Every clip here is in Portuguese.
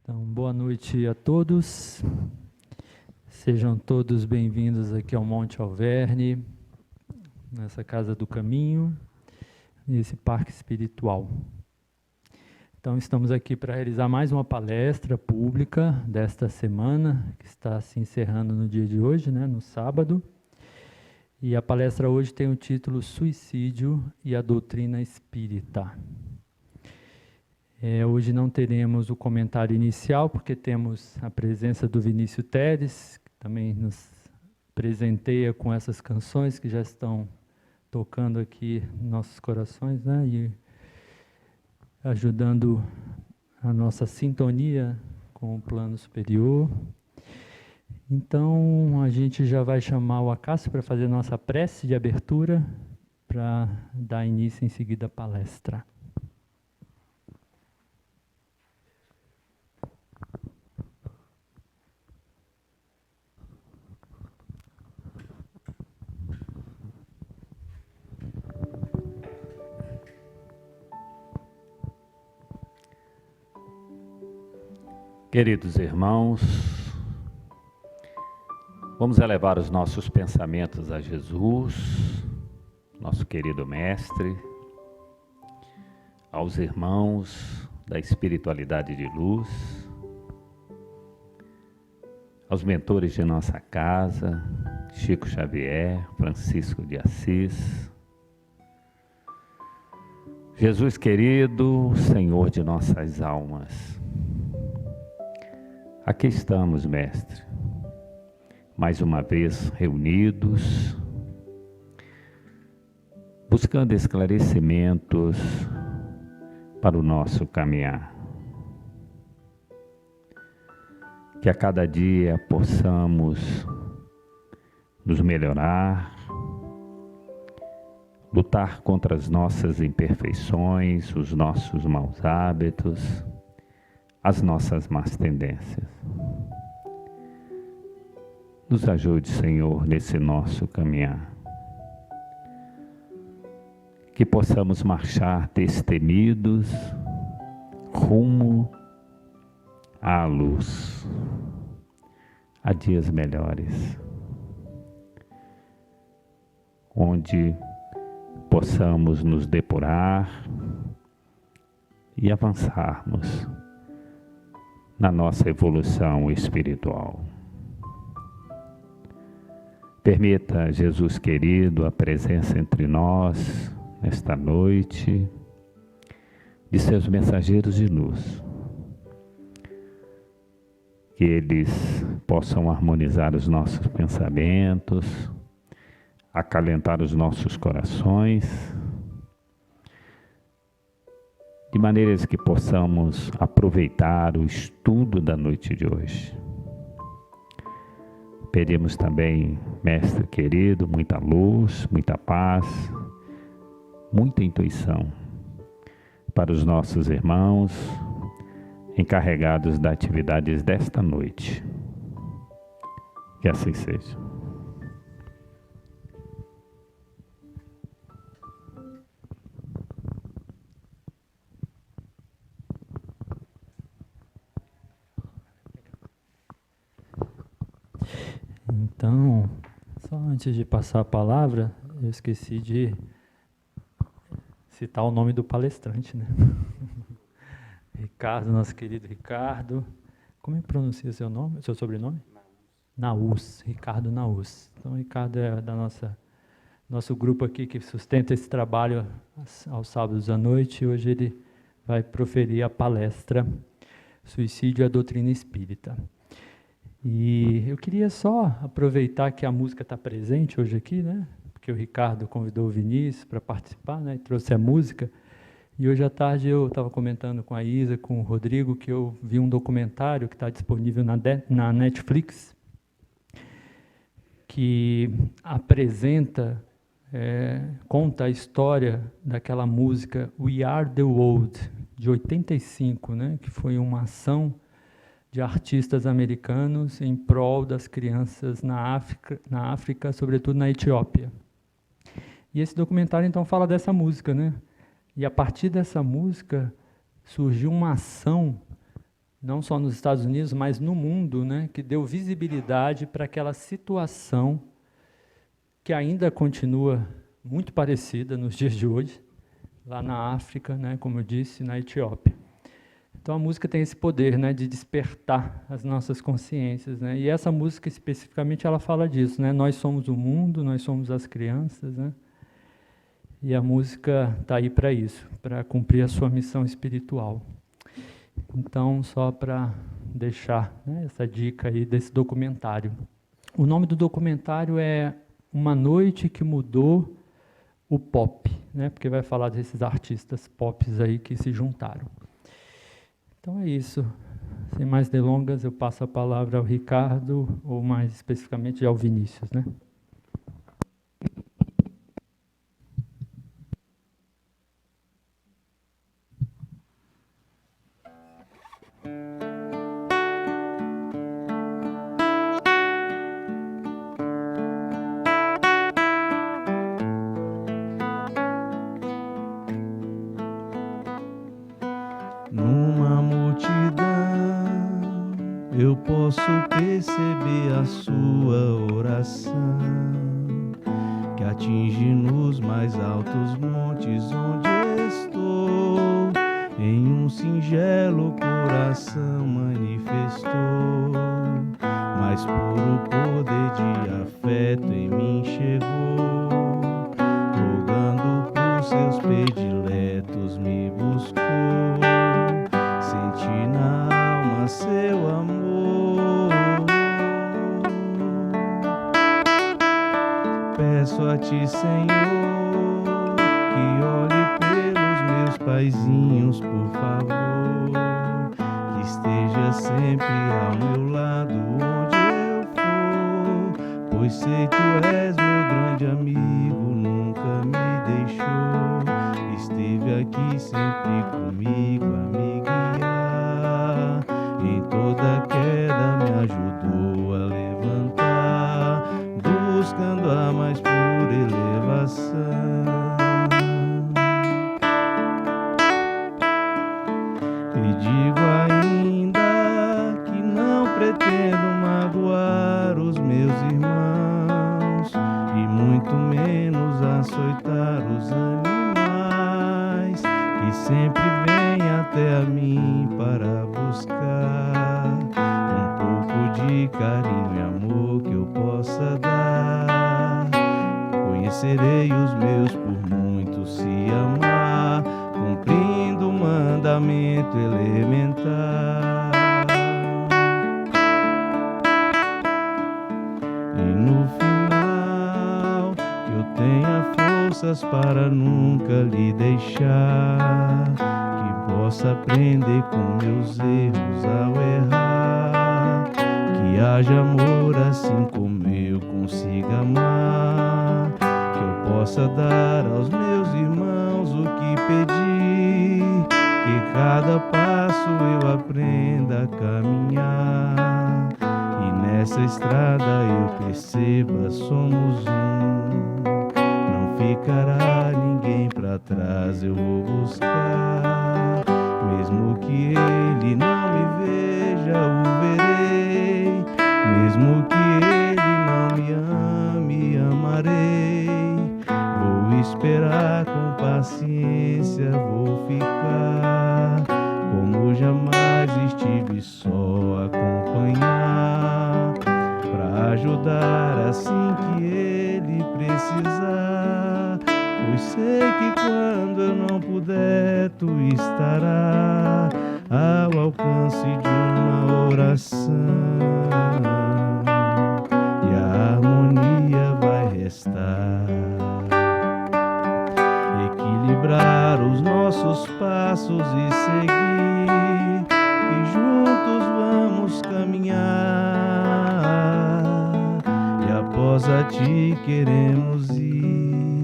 Então, boa noite a todos. Sejam todos bem-vindos aqui ao Monte Alverne, nessa Casa do Caminho, nesse parque espiritual. Então, estamos aqui para realizar mais uma palestra pública desta semana, que está se encerrando no dia de hoje, no sábado. E a palestra hoje tem o título Suicídio e a Doutrina Espírita. Hoje não teremos o comentário inicial, porque temos a presença do Vinícius Teres, que também nos presenteia com essas canções que já estão tocando aqui em nossos corações, e ajudando a nossa sintonia com o plano superior. Então, a gente já vai chamar o Acácio para fazer nossa prece de abertura, para dar início em seguida à palestra. Queridos irmãos, vamos elevar os nossos pensamentos a Jesus, nosso querido Mestre, aos irmãos da espiritualidade de luz, aos mentores de nossa casa, Chico Xavier, Francisco de Assis. Jesus querido, Senhor de nossas almas, aqui estamos, Mestre, mais uma vez reunidos, buscando esclarecimentos para o nosso caminhar. Que a cada dia possamos nos melhorar, lutar contra as nossas imperfeições, os nossos maus hábitos, as nossas más tendências. Nos ajude, Senhor, nesse nosso caminhar. Que possamos marchar destemidos rumo à luz, a dias melhores, onde possamos nos depurar e avançarmos na nossa evolução espiritual. Permita, Jesus querido, a presença entre nós nesta noite de seus mensageiros de luz, que eles possam harmonizar os nossos pensamentos, acalentar os nossos corações, de maneiras que possamos aproveitar o estudo da noite de hoje. Pedimos também, Mestre querido, muita luz, muita paz, muita intuição para os nossos irmãos encarregados das atividades desta noite. Que assim seja. Então, só antes de passar a palavra, eu esqueci de citar o nome do palestrante, Ricardo, nosso querido Ricardo. Como é que pronuncia seu nome, seu sobrenome? Naus, Ricardo Naus. Então, o Ricardo é da nosso grupo aqui que sustenta esse trabalho aos sábados à noite. E hoje ele vai proferir a palestra Suicídio e a Doutrina Espírita. E eu queria só aproveitar que a música está presente hoje aqui, porque o Ricardo convidou o Vinícius para participar, e trouxe a música. E hoje à tarde eu estava comentando com a Isa, com o Rodrigo, que eu vi um documentário que está disponível na Netflix, que apresenta, conta a história daquela música We Are the World, de 85, que foi uma ação de artistas americanos em prol das crianças na África, sobretudo na Etiópia. E esse documentário, então, fala dessa música, E a partir dessa música surgiu uma ação não só nos Estados Unidos, mas no mundo, né, que deu visibilidade para aquela situação que ainda continua muito parecida nos dias de hoje, lá na África, né, como eu disse, na Etiópia. Então a música tem esse poder, né, de despertar as nossas consciências, né? E essa música especificamente ela fala disso, né? Nós somos o mundo, nós somos as crianças, né? E a música está aí para isso, para cumprir a sua missão espiritual. Então, só para deixar, né, essa dica aí desse documentário. O nome do documentário é Uma Noite que Mudou o Pop, né, porque vai falar desses artistas pops aí que se juntaram. Então é isso. Sem mais delongas, eu passo a palavra ao Ricardo, ou mais especificamente ao Vinícius, né? Numa multidão eu posso perceber a sua oração, que atinge nos mais altos montes onde estou. Em um singelo coração manifestou mais puro poder de afeto em mim chegou, rogando por seus prediletos me buscou. Senti na alma seu amor. Peço a ti, Senhor, que olhe pelos meus paizinhos, por favor, que esteja sempre ao meu lado onde eu for, pois sei tu és meu grande amigo, nunca me deixou, esteve aqui sempre comigo a me guiar, em toda queda me ajudou a levantar, buscando a mais pura elevação. E digo ainda que não pretendo magoar os meus irmãos, e muito menos açoitar os animais, que sempre vêm até a mim para buscar um pouco de carinho e amor que eu possa dar. Conhecerei os meus por muito se amar, cumprindo o mandamento elementar. E no final que eu tenha forças para nunca lhe deixar, que possa aprender com meus erros ao errar, que haja amor assim como eu consiga amar, que eu possa dar aos meus irmãos o que pedi, que cada passo eu aprenda a caminhar, e nessa estrada eu perceba somos um, não ficará ninguém pra trás, eu vou buscar, mesmo que ele não me veja, o verei, mesmo que ele não me ame, amarei, vou esperar com paciência, vou ficar, como jamais estive só a acompanhar, pra ajudar assim que ele precisar, pois sei que quando eu não puder, tu estará ao alcance de uma oração, e a harmonia vai restar. Equilibrar os nossos passos e seguir, e juntos vamos caminhar, e após a ti queremos ir,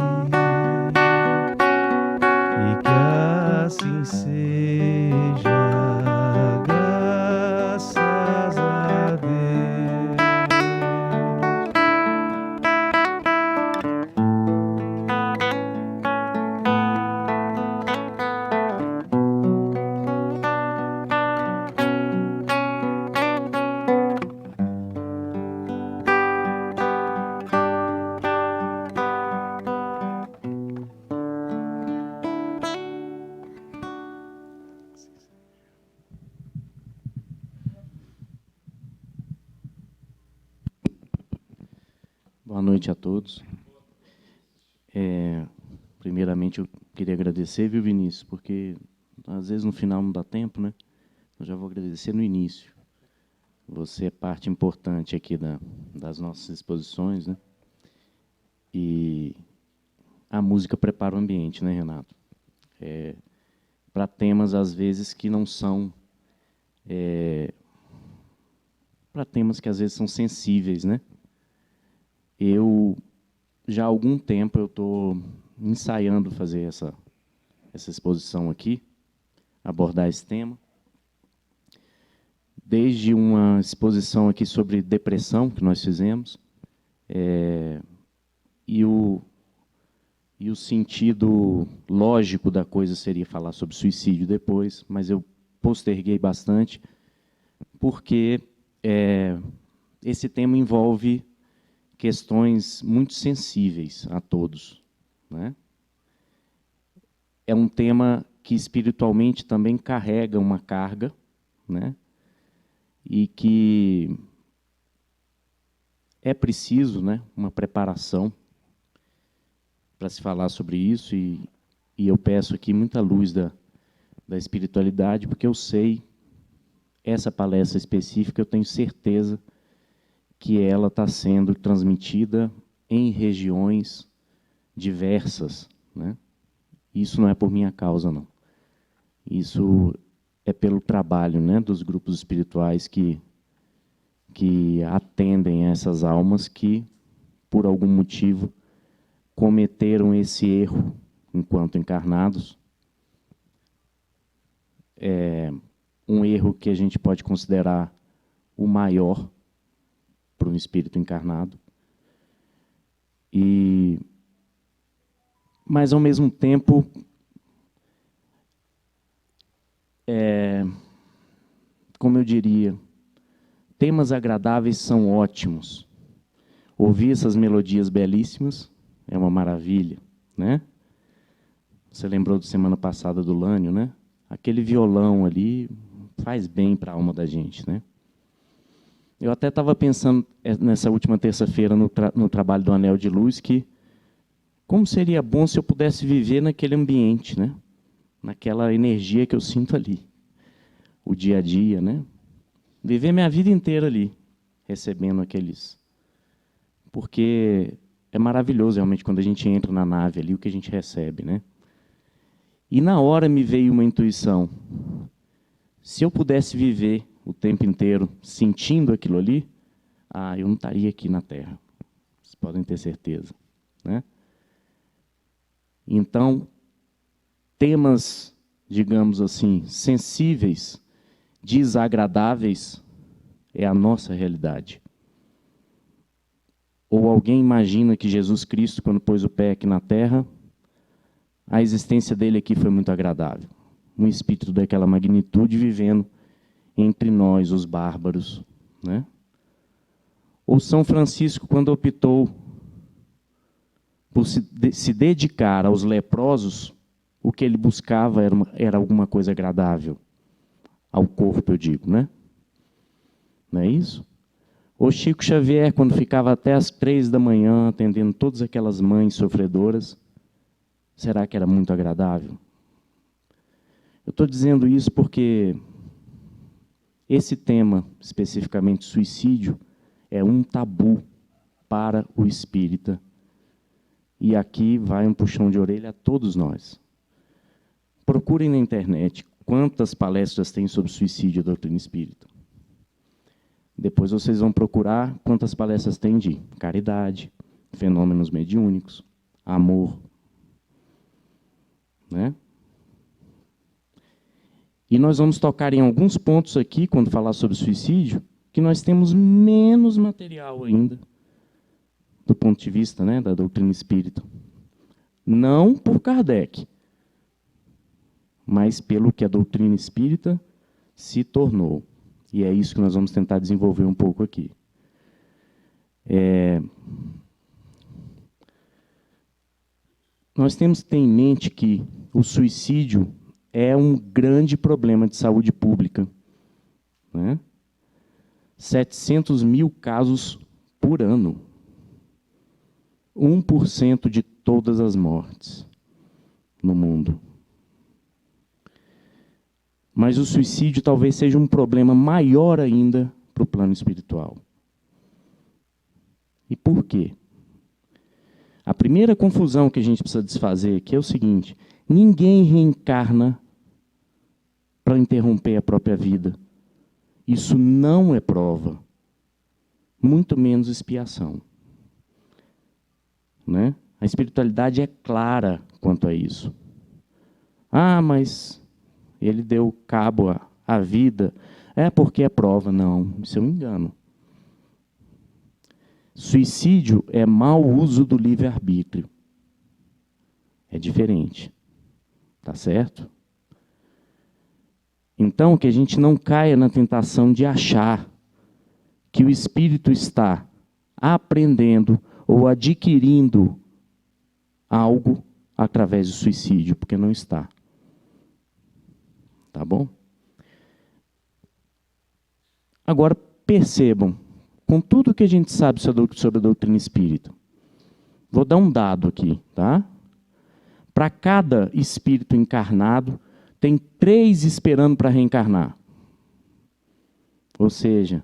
e que assim seja, graças a Deus. Boa noite a todos. Primeiramente, eu queria agradecer, viu, Vinícius, porque às vezes no final não dá tempo, né? Eu já vou agradecer no início. Você é parte importante aqui das nossas exposições, né? E a música prepara o ambiente, né, Renato? Para temas, às vezes, que não são... para temas que, às vezes, são sensíveis, né? Já há algum tempo, eu estou ensaiando fazer essa exposição aqui, abordar esse tema. Desde uma exposição aqui sobre depressão, que nós fizemos, e o sentido lógico da coisa seria falar sobre suicídio depois, mas eu posterguei bastante, porque esse tema envolve questões muito sensíveis a todos, né? É um tema que espiritualmente também carrega uma carga, né? E que é preciso, né, uma preparação para se falar sobre isso, e eu peço aqui muita luz da espiritualidade, porque eu sei, essa palestra específica, eu tenho certeza que ela está sendo transmitida em regiões diversas, né? Isso não é por minha causa, não. Isso é pelo trabalho, né, dos grupos espirituais que atendem a essas almas que, por algum motivo, cometeram esse erro enquanto encarnados. Um erro que a gente pode considerar o maior para um espírito encarnado. Mas, ao mesmo tempo, como eu diria, temas agradáveis são ótimos. Ouvir essas melodias belíssimas é uma maravilha, né? Você lembrou de semana passada do Lânio, né? Aquele violão ali faz bem para a alma da gente, né? Eu até estava pensando, nessa última terça-feira, no trabalho do Anel de Luz, que como seria bom se eu pudesse viver naquele ambiente, né? Naquela energia que eu sinto ali. O dia a dia, né? Viver minha vida inteira ali, recebendo aqueles... Porque é maravilhoso, realmente, quando a gente entra na nave ali, o que a gente recebe, né? E na hora me veio uma intuição. Se eu pudesse viver o tempo inteiro sentindo aquilo ali, eu não estaria aqui na Terra. Vocês podem ter certeza, né? Então, temas, digamos assim, sensíveis, desagradáveis, é a nossa realidade. Ou alguém imagina que Jesus Cristo, quando pôs o pé aqui na Terra, a existência dele aqui foi muito agradável. Um espírito daquela magnitude vivendo entre nós, os bárbaros, né? Ou São Francisco, quando optou por se dedicar aos leprosos, o que ele buscava era alguma coisa agradável. Ao corpo, eu digo, né? Não é isso? Ou Chico Xavier, quando ficava até às 3 da manhã, atendendo todas aquelas mães sofredoras, será que era muito agradável? Eu estou dizendo isso porque esse tema, especificamente suicídio, é um tabu para o espírita. E aqui vai um puxão de orelha a todos nós. Procurem na internet quantas palestras tem sobre suicídio e doutrina espírita. Depois vocês vão procurar quantas palestras tem de caridade, fenômenos mediúnicos, amor, né? E nós vamos tocar em alguns pontos aqui, quando falar sobre suicídio, que nós temos menos material ainda, do ponto de vista, né, da doutrina espírita. Não por Kardec, mas pelo que a doutrina espírita se tornou. E é isso que nós vamos tentar desenvolver um pouco aqui. Nós temos que ter em mente que o suicídio é um grande problema de saúde pública, né? 700 mil casos por ano. 1% de todas as mortes no mundo. Mas o suicídio talvez seja um problema maior ainda para o plano espiritual. E por quê? A primeira confusão que a gente precisa desfazer aqui é o seguinte: ninguém reencarna para interromper a própria vida. Isso não é prova, muito menos expiação. Né? A espiritualidade é clara quanto a isso. Ah, mas ele deu cabo à vida. É porque é prova. Não, isso é um engano. Suicídio é mau uso do livre-arbítrio. É diferente. Tá certo? Então, que a gente não caia na tentação de achar que o espírito está aprendendo ou adquirindo algo através do suicídio, porque não está. Tá bom? Agora, percebam, com tudo que a gente sabe sobre a doutrina espírita, vou dar um dado aqui, tá? Para cada espírito encarnado, tem 3 esperando para reencarnar. Ou seja,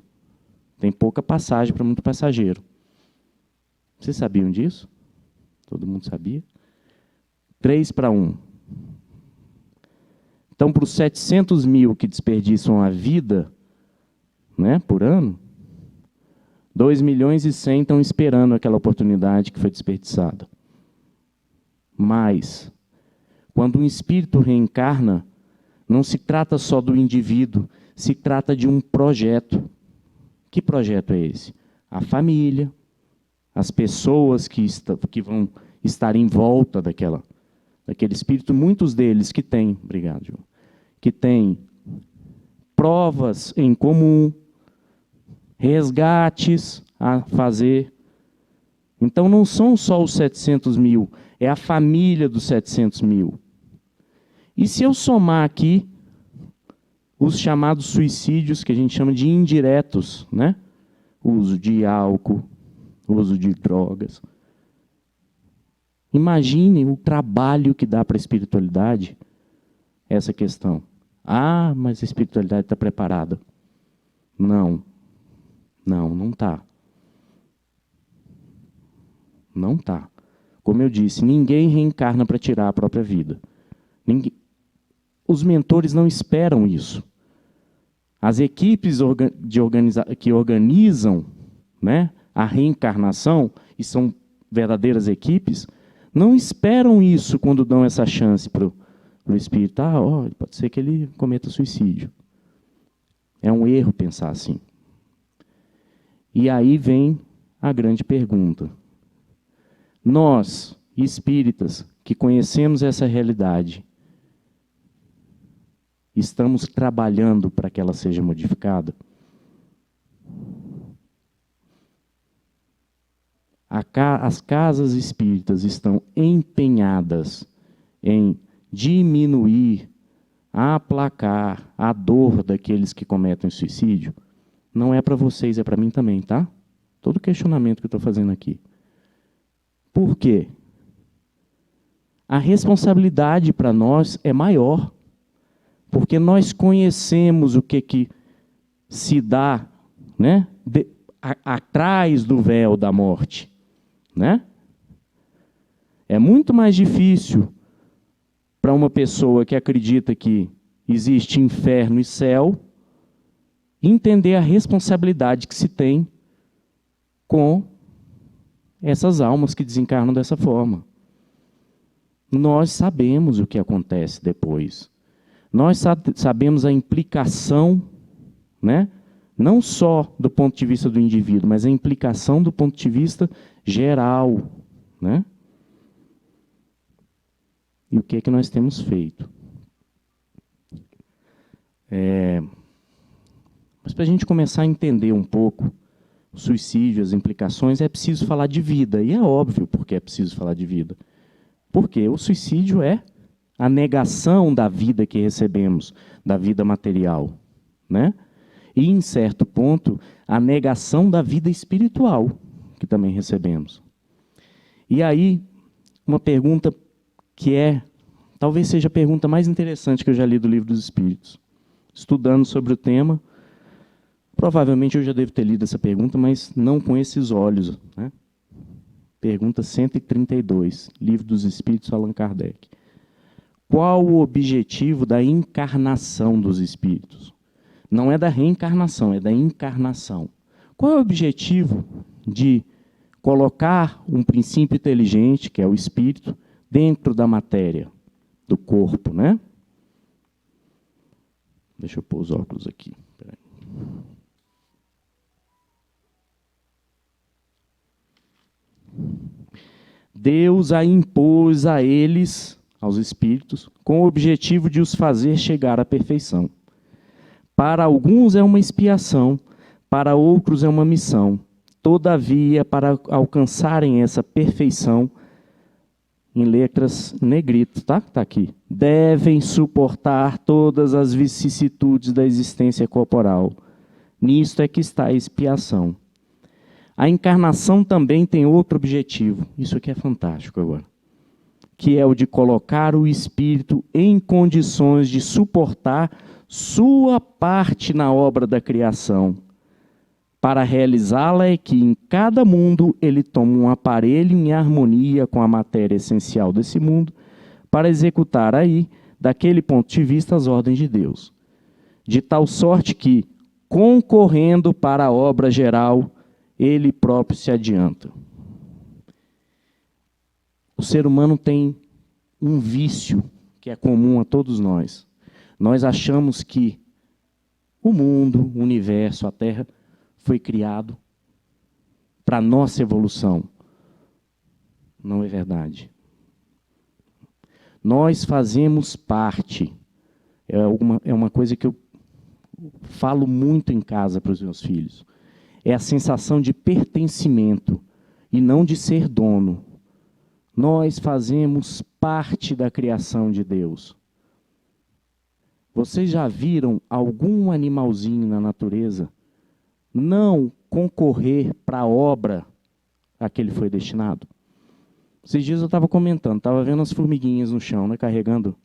tem pouca passagem para muito passageiro. Vocês sabiam disso? Todo mundo sabia? 3 para 1. Então, para os 700 mil que desperdiçam a vida, né, por ano, 2 milhões e 100 estão esperando aquela oportunidade que foi desperdiçada. Mas, quando um espírito reencarna, não se trata só do indivíduo, se trata de um projeto. Que projeto é esse? A família, as pessoas que vão estar em volta daquele espírito, muitos deles que têm, obrigado, João, que têm provas em comum, resgates a fazer. Então, não são só os 700 mil, é a família dos 700 mil. E se eu somar aqui os chamados suicídios, que a gente chama de indiretos, né? O uso de álcool, o uso de drogas. Imagine o trabalho que dá para a espiritualidade essa questão. Ah, mas a espiritualidade está preparada. Não está. Não está. Como eu disse, ninguém reencarna para tirar a própria vida. Os mentores não esperam isso. As equipes que organizam, né, a reencarnação, e são verdadeiras equipes, não esperam isso quando dão essa chance para o espírito. Pode ser que ele cometa suicídio. É um erro pensar assim. E aí vem a grande pergunta. Nós, espíritas, que conhecemos essa realidade, estamos trabalhando para que ela seja modificada? As casas espíritas estão empenhadas em diminuir, aplacar a dor daqueles que cometem suicídio? Não é para vocês, é para mim também, tá? Todo questionamento que eu estou fazendo aqui. Por quê? A responsabilidade para nós é maior, porque nós conhecemos o que se dá, né, atrás do véu da morte. Né? É muito mais difícil para uma pessoa que acredita que existe inferno e céu entender a responsabilidade que se tem com essas almas que desencarnam dessa forma. Nós sabemos o que acontece depois. Nós sabemos a implicação, né? Não só do ponto de vista do indivíduo, mas a implicação do ponto de vista geral, né? E o que é que nós temos feito? Mas para a gente começar a entender um pouco o suicídio, as implicações, é preciso falar de vida. E é óbvio porque é preciso falar de vida. Porque o suicídio é a negação da vida que recebemos, da vida material, né? E, em certo ponto, a negação da vida espiritual, que também recebemos. E aí, uma pergunta que talvez seja a pergunta mais interessante que eu já li do Livro dos Espíritos. Estudando sobre o tema, provavelmente eu já devo ter lido essa pergunta, mas não com esses olhos, né? Pergunta 132, Livro dos Espíritos, Allan Kardec. Qual o objetivo da encarnação dos espíritos? Não é da reencarnação, é da encarnação. Qual é o objetivo de colocar um princípio inteligente, que é o espírito, dentro da matéria, do corpo, né? Deixa eu pôr os óculos aqui. Peraí. Deus a impôs a eles, aos espíritos, com o objetivo de os fazer chegar à perfeição. Para alguns é uma expiação, para outros é uma missão. Todavia, para alcançarem essa perfeição, em letras negritas, tá? Tá aqui. Devem suportar todas as vicissitudes da existência corporal. Nisto é que está a expiação. A encarnação também tem outro objetivo. Isso aqui é fantástico agora. Que é o de colocar o espírito em condições de suportar sua parte na obra da criação. Para realizá-la é que em cada mundo ele toma um aparelho em harmonia com a matéria essencial desse mundo para executar aí, daquele ponto de vista, as ordens de Deus. De tal sorte que, concorrendo para a obra geral, ele próprio se adianta. O ser humano tem um vício que é comum a todos nós. Nós achamos que o mundo, o universo, a Terra, foi criado para a nossa evolução. Não é verdade. Nós fazemos parte. É uma coisa que eu falo muito em casa para os meus filhos. É a sensação de pertencimento e não de ser dono. Nós fazemos parte da criação de Deus. Vocês já viram algum animalzinho na natureza não concorrer para a obra a que ele foi destinado? Esses dias eu estava comentando, estava vendo as formiguinhas no chão, né, carregando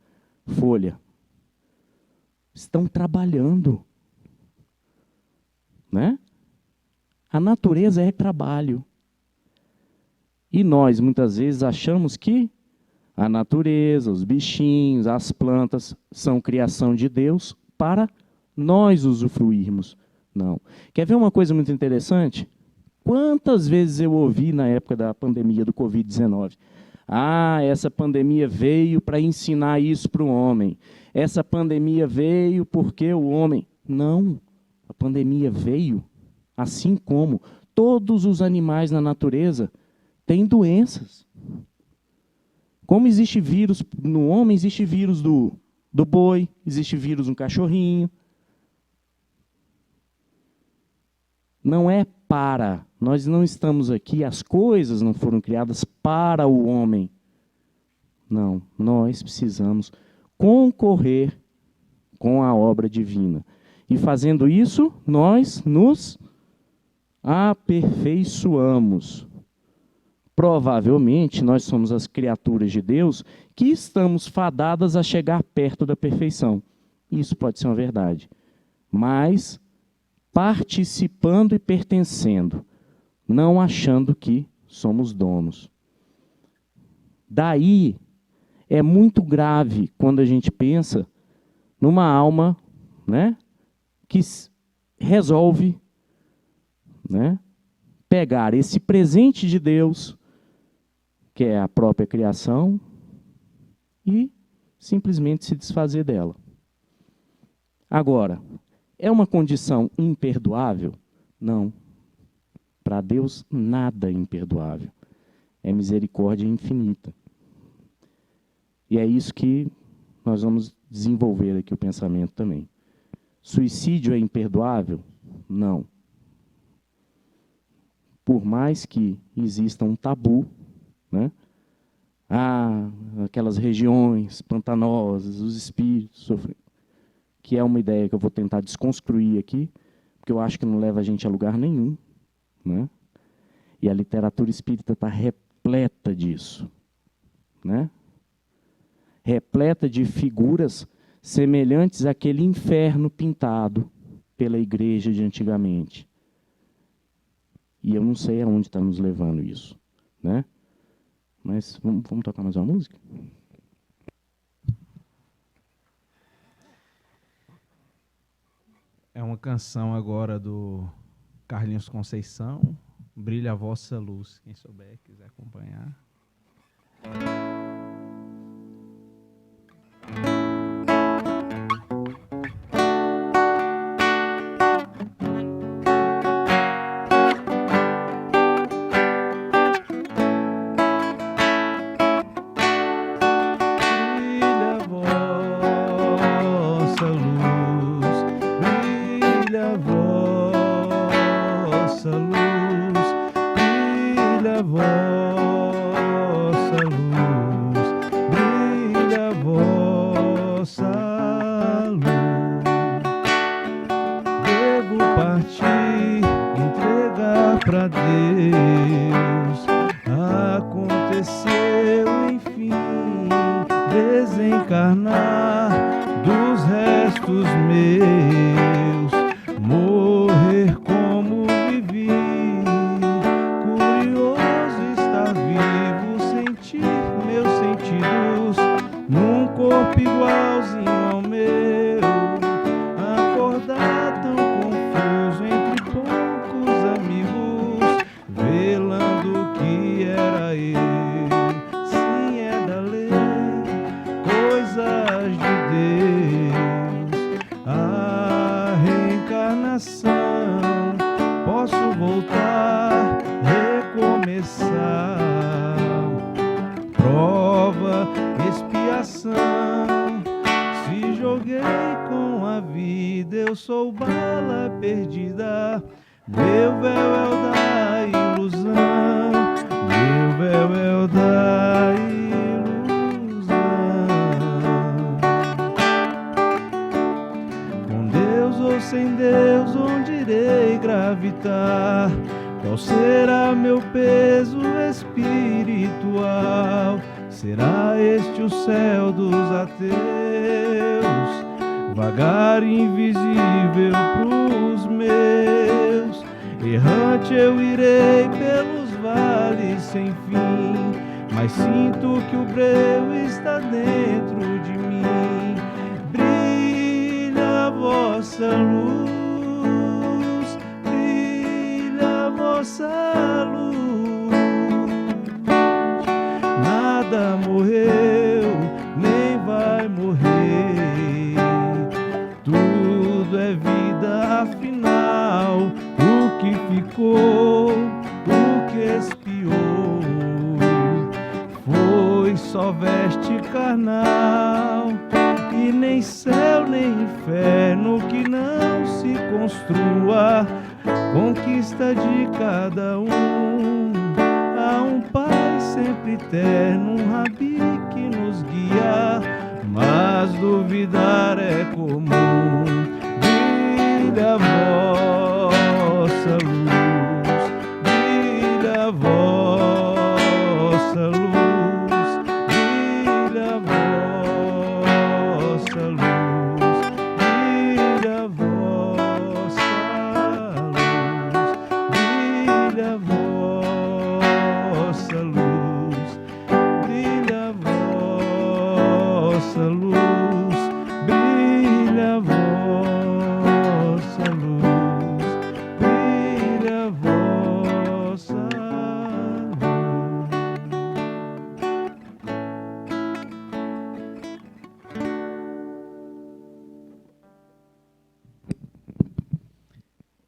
folha. Estão trabalhando. Né? A natureza é trabalho. E nós, muitas vezes, achamos que a natureza, os bichinhos, as plantas, são criação de Deus para nós usufruirmos. Não. Quer ver uma coisa muito interessante? Quantas vezes eu ouvi na época da pandemia do Covid-19? Ah, essa pandemia veio para ensinar isso para o homem. Essa pandemia veio porque o homem... Não. A pandemia veio, assim como todos os animais na natureza têm doenças. Como existe vírus no homem, existe vírus do boi, existe vírus no cachorrinho. Não é para. Nós não estamos aqui, as coisas não foram criadas para o homem. Não, nós precisamos concorrer com a obra divina. E fazendo isso, nós nos aperfeiçoamos. Provavelmente, nós somos as criaturas de Deus que estamos fadadas a chegar perto da perfeição. Isso pode ser uma verdade. Mas participando e pertencendo, não achando que somos donos. Daí, é muito grave quando a gente pensa numa alma, né, que resolve, né, pegar esse presente de Deus, que é a própria criação, e simplesmente se desfazer dela. Agora, é uma condição imperdoável? Não. Para Deus, nada é imperdoável. É misericórdia infinita. E é isso que nós vamos desenvolver aqui o pensamento também. Suicídio é imperdoável? Não. Por mais que exista um tabu, né? Aquelas regiões pantanosas, os espíritos sofrem, que é uma ideia que eu vou tentar desconstruir aqui, porque eu acho que não leva a gente a lugar nenhum, né? E a literatura espírita está repleta repleta disso, né? Repleta de figuras semelhantes àquele inferno pintado pela igreja de antigamente. E eu não sei aonde está nos levando isso, né? Mas vamos tocar mais uma música? É uma canção agora do Carlinhos Conceição, Brilha a Vossa Luz. Quem souber, quiser acompanhar.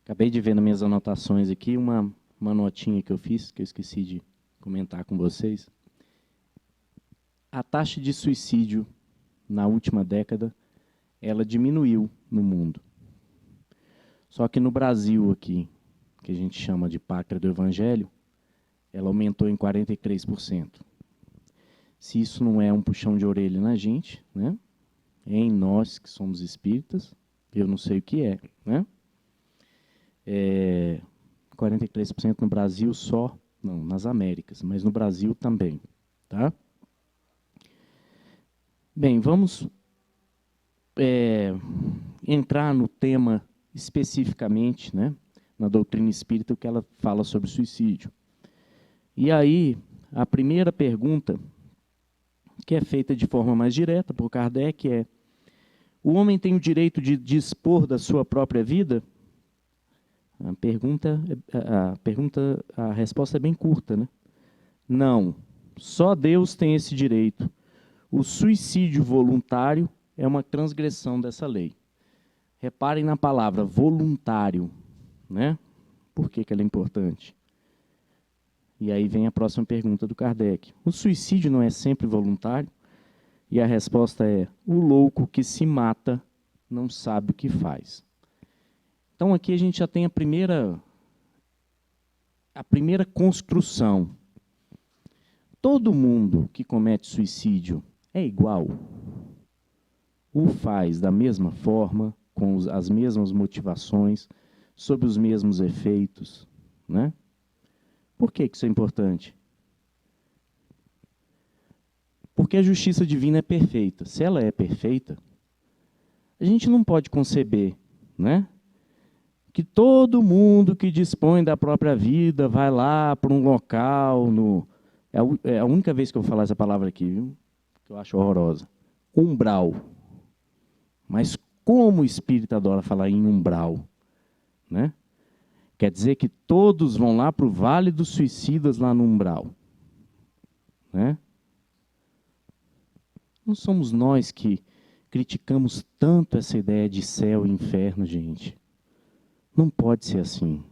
Acabei de ver nas minhas anotações aqui uma notinha que eu fiz, que eu esqueci de comentar com vocês. A taxa de suicídio na última década, ela diminuiu no mundo. Só que no Brasil aqui, que a gente chama de pátria do Evangelho, ela aumentou em 43%. Se isso não é um puxão de orelha na gente, né? É em nós que somos espíritas, eu não sei o que né? 43% no Brasil só Não, nas Américas, mas no Brasil também. Tá? Bem, vamos entrar no tema especificamente, né, na doutrina espírita, o que ela fala sobre suicídio. E aí, a primeira pergunta, que é feita de forma mais direta por Kardec, é: o homem tem o direito de dispor da sua própria vida? A resposta é bem curta, né? Não, só Deus tem esse direito. O suicídio voluntário é uma transgressão dessa lei. Reparem na palavra voluntário, né? Por que ela é importante? E aí vem a próxima pergunta do Kardec. O suicídio não é sempre voluntário? E a resposta é: o louco que se mata não sabe o que faz. Então aqui a gente já tem a primeira construção. Todo mundo que comete suicídio é igual? O faz da mesma forma, com as mesmas motivações, sob os mesmos efeitos, né? Por que isso é importante? Porque a justiça divina é perfeita. Se ela é perfeita, a gente não pode conceber, né, que todo mundo que dispõe da própria vida vai lá para um local, é a única vez que eu vou falar essa palavra aqui, viu? Que eu acho horrorosa. Umbral. Mas como o espírito adora falar em umbral, né? Quer dizer que todos vão lá para o Vale dos Suicidas, lá no umbral, né? Não somos nós que criticamos tanto essa ideia de céu e inferno, gente. Não pode ser assim.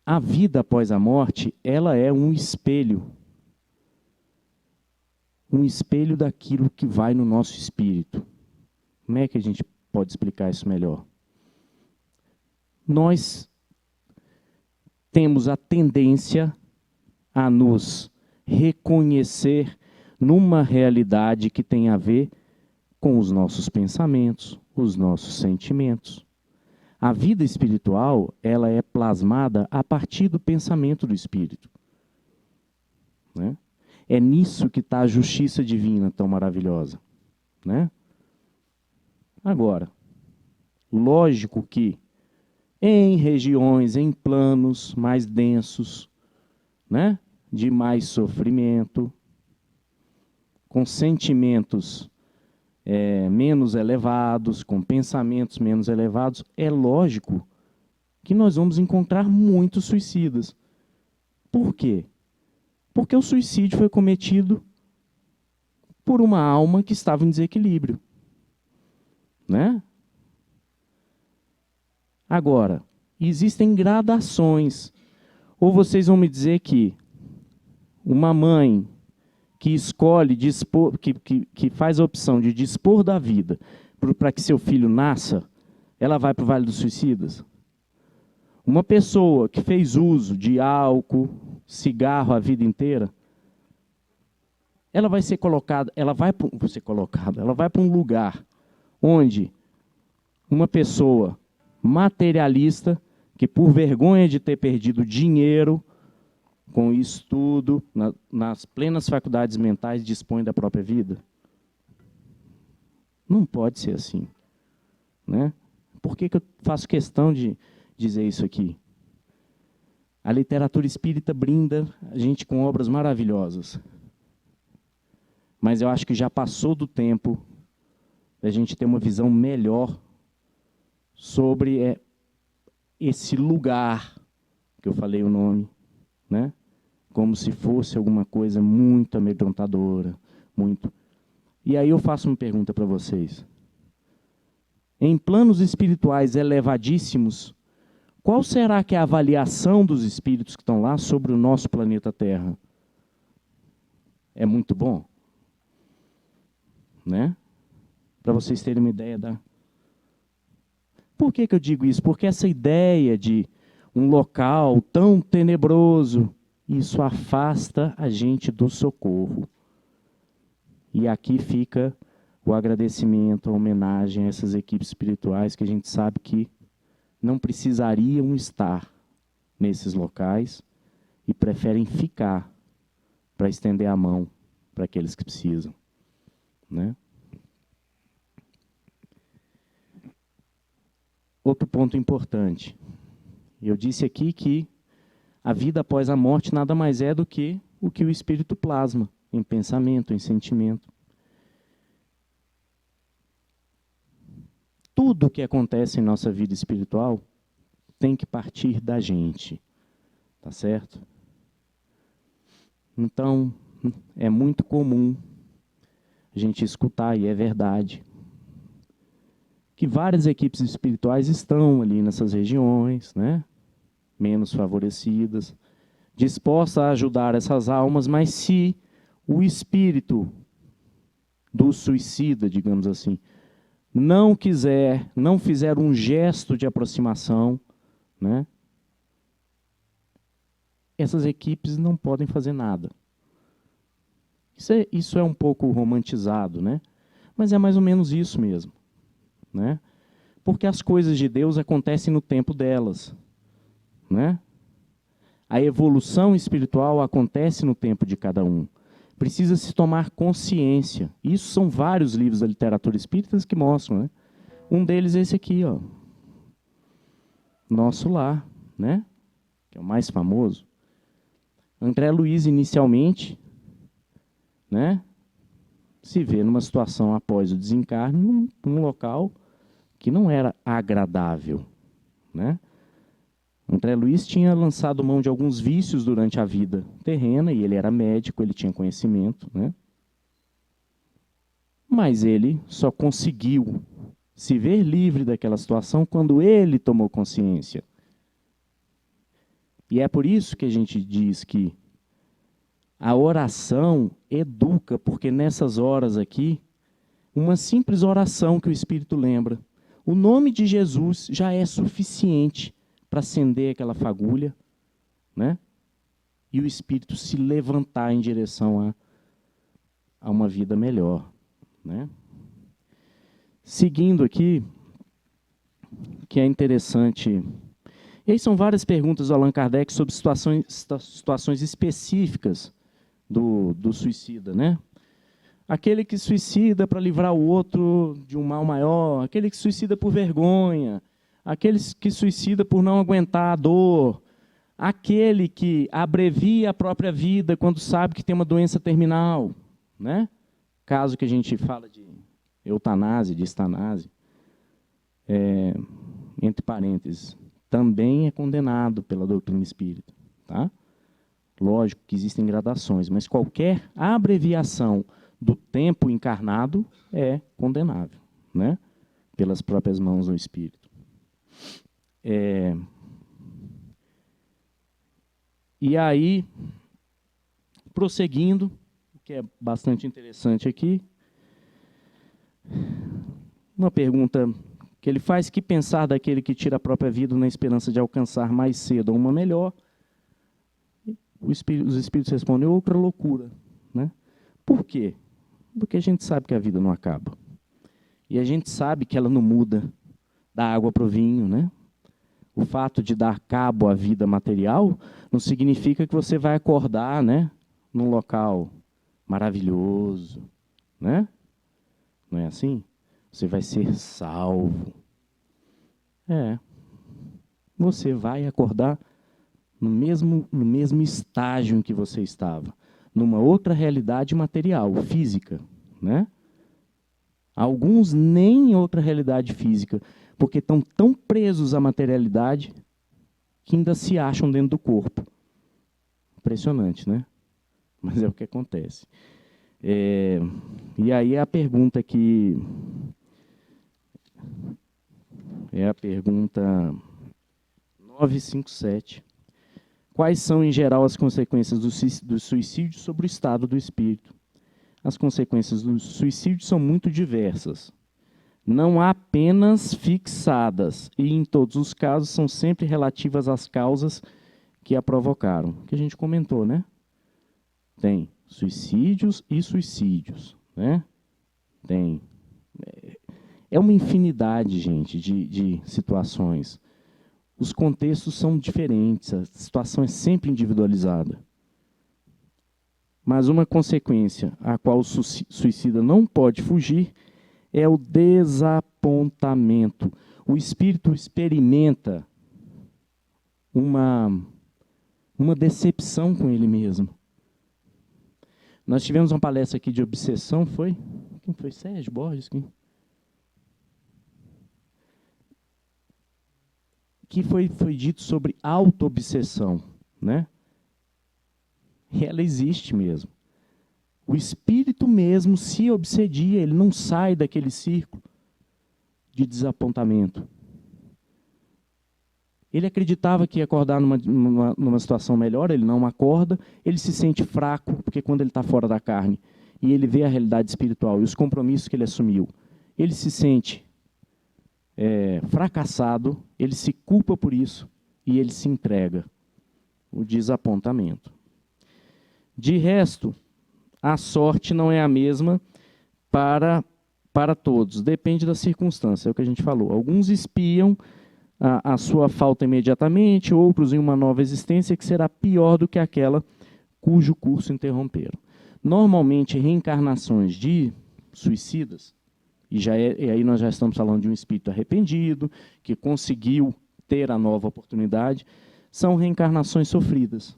A vida após a morte, ela é um espelho daquilo que vai no nosso espírito. Como é que a gente pode explicar isso melhor? Nós temos a tendência a nos reconhecer numa realidade que tem a ver com os nossos pensamentos, os nossos sentimentos. A vida espiritual, ela é plasmada a partir do pensamento do espírito, né? É nisso que está a justiça divina tão maravilhosa, né? Agora, lógico que em regiões, em planos mais densos, né, de mais sofrimento, com sentimentos menos elevados, com pensamentos menos elevados, é lógico que nós vamos encontrar muitos suicidas. Por quê? Porque o suicídio foi cometido por uma alma que estava em desequilíbrio, né? Agora, existem gradações. Ou vocês vão me dizer que uma mãe que escolhe dispor, que faz a opção de dispor da vida para que seu filho nasça, ela vai para o Vale dos Suicidas? Uma pessoa que fez uso de álcool, cigarro a vida inteira, ela vai ser colocada, ela vai para um lugar onde uma pessoa materialista, que por vergonha de ter perdido dinheiro com isso tudo, nas plenas faculdades mentais, dispõe da própria vida? Não pode ser assim, né? Por que eu faço questão de dizer isso aqui? A literatura espírita brinda a gente com obras maravilhosas. Mas eu acho que já passou do tempo da gente ter uma visão melhor sobre esse lugar, que eu falei o nome, né? Como se fosse alguma coisa muito amedrontadora, muito. E aí eu faço uma pergunta para vocês. Em planos espirituais elevadíssimos, qual será que é a avaliação dos espíritos que estão lá sobre o nosso planeta Terra? É muito bom, né? Para vocês terem uma ideia da... Por que eu digo isso? Porque essa ideia de um local tão tenebroso, isso afasta a gente do socorro. E aqui fica o agradecimento, a homenagem a essas equipes espirituais que a gente sabe que não precisariam estar nesses locais, e preferem ficar para estender a mão para aqueles que precisam, né? Outro ponto importante. Eu disse aqui que a vida após a morte nada mais é do que o espírito plasma em pensamento, em sentimento. Tudo que acontece em nossa vida espiritual tem que partir da gente, tá certo? Então, é muito comum a gente escutar, e é verdade, que várias equipes espirituais estão ali nessas regiões, né? Menos favorecidas, dispostas a ajudar essas almas, mas se o espírito do suicida, digamos assim, não fizer um gesto de aproximação, né? Essas equipes não podem fazer nada. Isso é um pouco romantizado, né? Mas é mais ou menos isso mesmo, né? Porque as coisas de Deus acontecem no tempo delas, né? A evolução espiritual acontece no tempo de cada um. Precisa se tomar consciência. Isso são vários livros da literatura espírita que mostram, né? Um deles é esse aqui, ó. Nosso Lar, né? Que é o mais famoso. André Luiz, inicialmente, né, se vê numa situação após o desencarne, num local que não era agradável, né? André Luiz tinha lançado mão de alguns vícios durante a vida terrena, e ele era médico, ele tinha conhecimento, né? Mas ele só conseguiu se ver livre daquela situação quando ele tomou consciência. E é por isso que a gente diz que a oração educa, porque nessas horas aqui, uma simples oração que o Espírito lembra, o nome de Jesus já é suficiente para acender aquela fagulha, né? E o Espírito se levantar em direção a uma vida melhor, né? Seguindo aqui, que é interessante. E aí são várias perguntas do Allan Kardec sobre situações específicas do suicida, né? Aquele que suicida para livrar o outro de um mal maior, aquele que suicida por vergonha, aquele que suicida por não aguentar a dor, aquele que abrevia a própria vida quando sabe que tem uma doença terminal, né? Caso que a gente fala de eutanásia, de estanase, entre parênteses, também é condenado pela doutrina espírita, tá? Lógico que existem gradações, mas qualquer abreviação do tempo encarnado é condenável, né? Pelas próprias mãos do espírito. E aí, prosseguindo, o que é bastante interessante aqui, uma pergunta que ele faz: que pensar daquele que tira a própria vida na esperança de alcançar mais cedo uma melhor? Os espíritos respondem: outra loucura, né? Por quê? Porque a gente sabe que a vida não acaba. E a gente sabe que ela não muda da água para o vinho, né? O fato de dar cabo à vida material não significa que você vai acordar, né, num local maravilhoso, né? Não é assim? Você vai ser salvo. Você vai acordar no mesmo estágio em que você estava, numa outra realidade material, física, né? Alguns nem em outra realidade física, porque estão tão presos à materialidade que ainda se acham dentro do corpo. Impressionante, né? Mas é o que acontece. E aí a pergunta que... É a pergunta 957. Quais são, em geral, as consequências do suicídio sobre o estado do espírito? As consequências do suicídio são muito diversas. Não há apenas fixadas, e em todos os casos são sempre relativas às causas que a provocaram. Que a gente comentou, né? Tem suicídios e suicídios, né? Tem. É uma infinidade, gente, de situações. os contextos são diferentes, a situação é sempre individualizada. Mas uma consequência a qual o suicida não pode fugir é o desapontamento. O espírito experimenta uma decepção com ele mesmo. Nós tivemos uma palestra aqui de obsessão, foi? Quem foi? Sérgio Borges? Quem? Que foi dito sobre auto-obsessão, né? E ela existe mesmo. O espírito mesmo se obsedia, ele não sai daquele círculo de desapontamento. Ele acreditava que ia acordar numa situação melhor, ele não acorda, ele se sente fraco, porque quando ele está fora da carne, e ele vê a realidade espiritual e os compromissos que ele assumiu, ele se sente fracassado, ele se culpa por isso, e ele se entrega. O desapontamento. De resto, a sorte não é a mesma para todos, depende da circunstância, é o que a gente falou. Alguns espiam a sua falta imediatamente, outros em uma nova existência que será pior do que aquela cujo curso interromperam. Normalmente, reencarnações de suicidas, e aí nós já estamos falando de um espírito arrependido, que conseguiu ter a nova oportunidade, são reencarnações sofridas,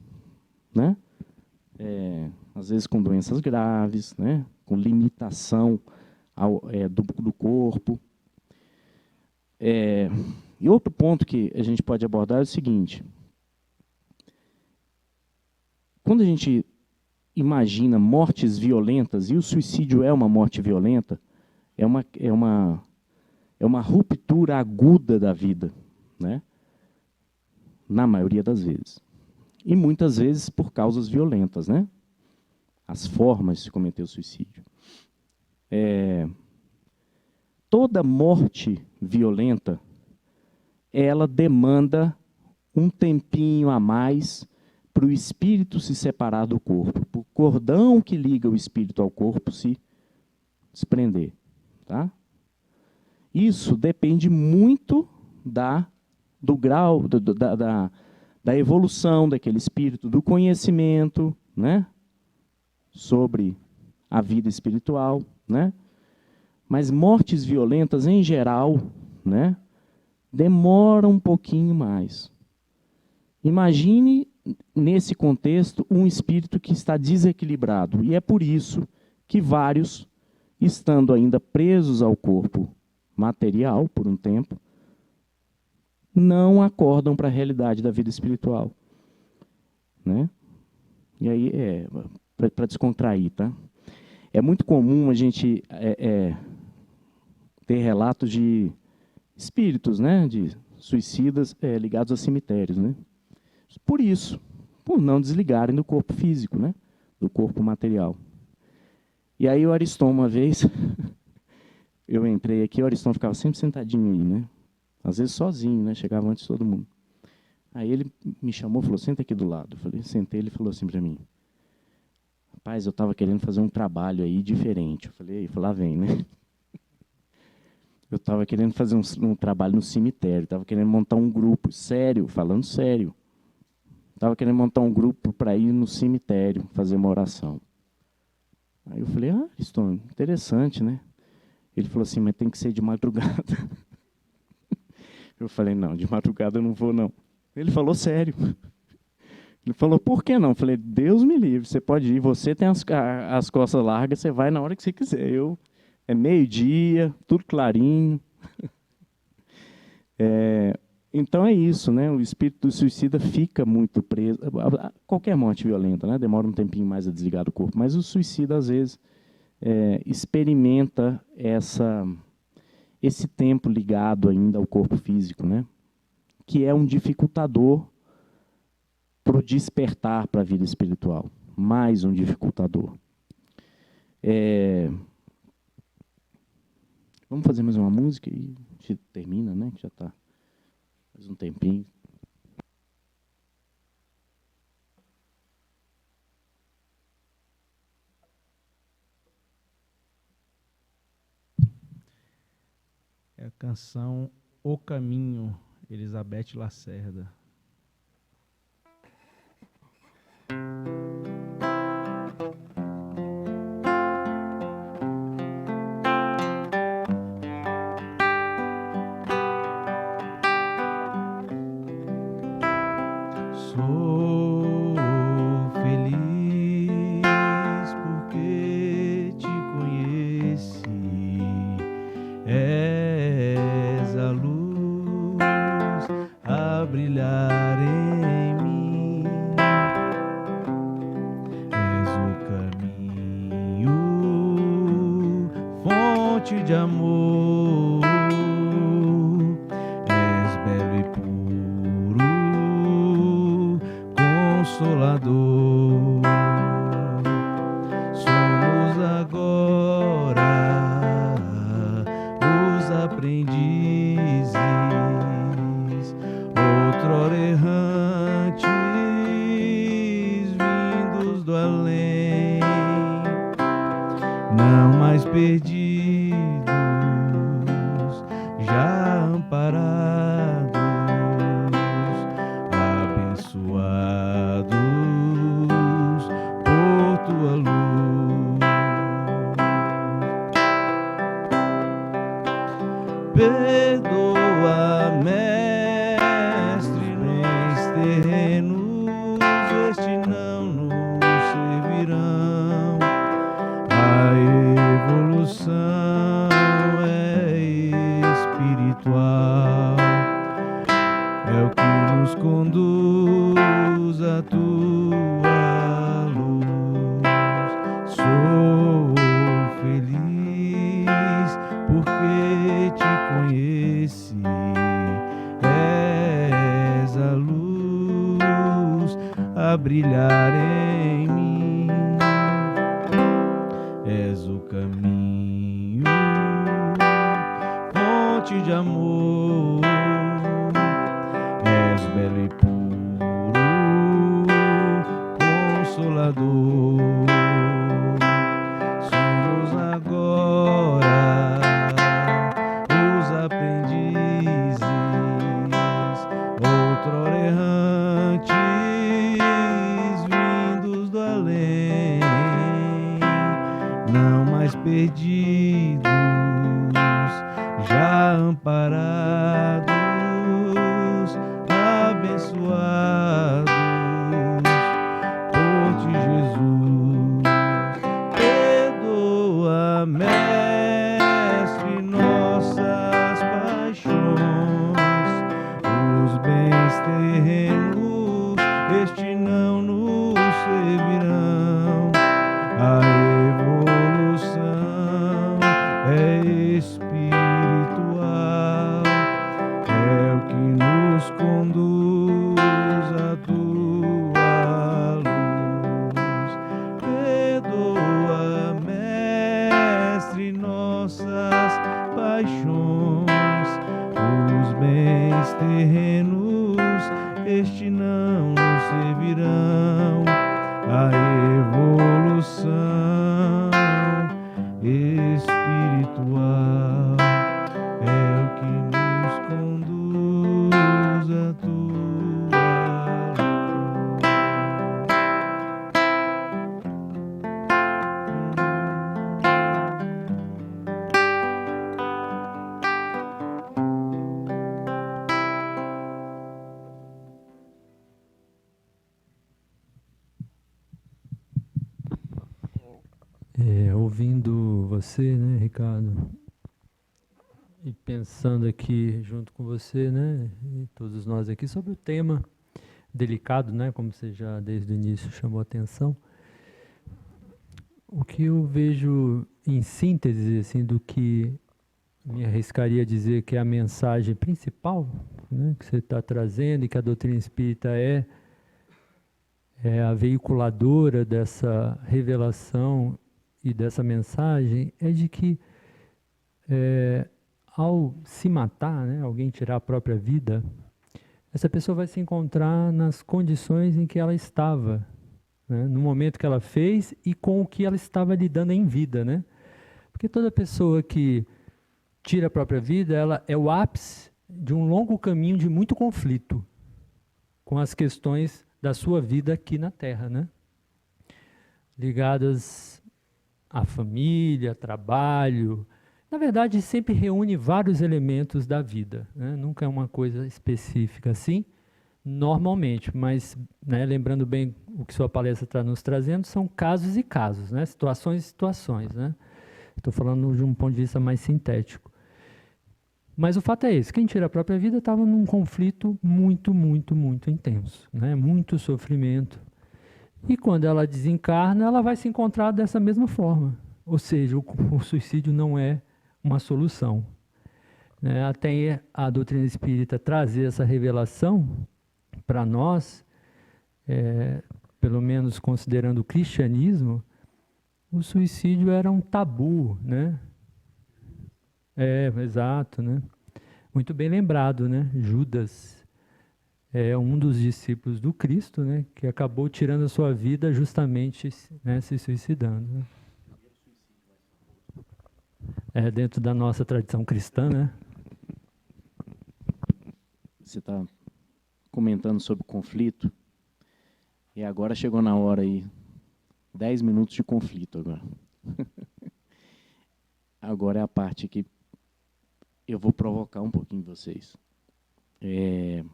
né? Às vezes com doenças graves, né? Com limitação do corpo. E outro ponto que a gente pode abordar é o seguinte. Quando a gente imagina mortes violentas, e o suicídio é uma morte violenta, é uma ruptura aguda da vida, né? Na maioria das vezes. E muitas vezes por causas violentas, né? As formas de cometer o suicídio. Toda morte violenta, ela demanda um tempinho a mais para o espírito se separar do corpo, para o cordão que liga o espírito ao corpo se desprender. Tá? Isso depende muito do grau, da evolução daquele espírito, do conhecimento, né? Sobre a vida espiritual, né? Mas mortes violentas, em geral, né? Demoram um pouquinho mais. Imagine, nesse contexto, um espírito que está desequilibrado. E é por isso que vários, estando ainda presos ao corpo material por um tempo, não acordam para a realidade da vida espiritual. Né? E aí, para descontrair, tá? É muito comum a gente ter relatos de espíritos, né, de suicidas ligados a cemitérios, né? Por isso, por não desligarem do corpo físico, né, do corpo material. E aí o Ariston, uma vez, eu entrei aqui, o Ariston ficava sempre sentadinho aí, né? Às vezes sozinho, né? Chegava antes de todo mundo. Aí ele me chamou e falou, senta aqui do lado. Eu falei, sentei, ele falou assim para mim, rapaz, eu estava querendo fazer um trabalho aí diferente. Eu falei, lá vem, né? Eu estava querendo fazer um trabalho no cemitério, estava querendo montar um grupo, sério, falando sério. Estava querendo montar um grupo para ir no cemitério, fazer uma oração. Aí eu falei, Ariston, interessante, né? Ele falou assim, mas tem que ser de madrugada. Eu falei, não, de madrugada eu não vou, não. Ele falou sério. Ele falou, por que não? Eu falei, Deus me livre, você pode ir, você tem as costas largas, você vai na hora que você quiser. É meio-dia, tudo clarinho. Então é isso, né? O espírito do suicida fica muito preso. Qualquer morte violenta, né? Demora um tempinho mais a desligar do corpo, mas o suicida, às vezes, experimenta esse tempo ligado ainda ao corpo físico, né? Que é um dificultador para o despertar para a vida espiritual. Mais um dificultador. Vamos fazer mais uma música e a gente termina, né? Que já está faz um tempinho. É a canção O Caminho. Elizabeth Lacerda. Sou feliz porque te conheci. És a luz a brilhar em mim. És o caminho, fonte de amor. És belo e puro, consolador. Somos agora os aprendizes, outrora errantes, vindos do além, não mais perdidos, já amparados, abençoados por tua luz. Perdoa, mestre, nos terrenos este não nos servirão. A evolução é espiritual, é o que nos conduz à tua luz. Sou feliz porque te conheci. És a luz a brilhar em mim. És o caminho, fonte de amor. És belo e puro, consolador. Somos agora os aprendizes, outrora errantes, vindos do além, não mais perdidos, já amparados, abençoados por ti, Jesus. Perdoa, mestre, nossas paixões, os bens terrenos este não nos servirão. A evolução é espiritual, é o que nos conduz à tua luz. Perdoa, mestre, nossas paixões, os bens terrenos este não nos servirão. A evolução espiritual é o que nos conduz à tua Ouvindo você, né, Ricardo, e pensando aqui junto com você, né, e todos nós aqui, sobre o tema delicado, né, como você já desde o início chamou a atenção, o que eu vejo em síntese, assim, do que me arriscaria a dizer que é a mensagem principal, né, que você está trazendo e que a doutrina espírita é a veiculadora dessa revelação e dessa mensagem, é de que ao se matar, né, alguém tirar a própria vida, essa pessoa vai se encontrar nas condições em que ela estava, né, no momento que ela fez e com o que ela estava lidando em vida, né? Porque toda pessoa que tira a própria vida, ela é o ápice de um longo caminho de muito conflito com as questões da sua vida aqui na Terra, né? Ligadas à família, trabalho. Na verdade, sempre reúne vários elementos da vida, né? Nunca é uma coisa específica assim, normalmente, mas, né, lembrando bem o que sua palestra está nos trazendo, são casos e casos, né? Situações e situações, né? Estou falando de um ponto de vista mais sintético. Mas o fato é esse, quem tira a própria vida estava num conflito muito, muito, muito intenso, né? Muito sofrimento. E quando ela desencarna, ela vai se encontrar dessa mesma forma. Ou seja, o suicídio não é uma solução. Né? Até a doutrina espírita trazer essa revelação para nós, pelo menos considerando o cristianismo, o suicídio era um tabu, né? Exato, né? Muito bem lembrado, né? Judas é um dos discípulos do Cristo, né? Que acabou tirando a sua vida justamente, né, se suicidando. Né? Dentro da nossa tradição cristã, né? Você está comentando sobre conflito, e agora chegou na hora aí, 10 minutos de conflito agora. Agora é a parte que eu vou provocar um pouquinho vocês. Você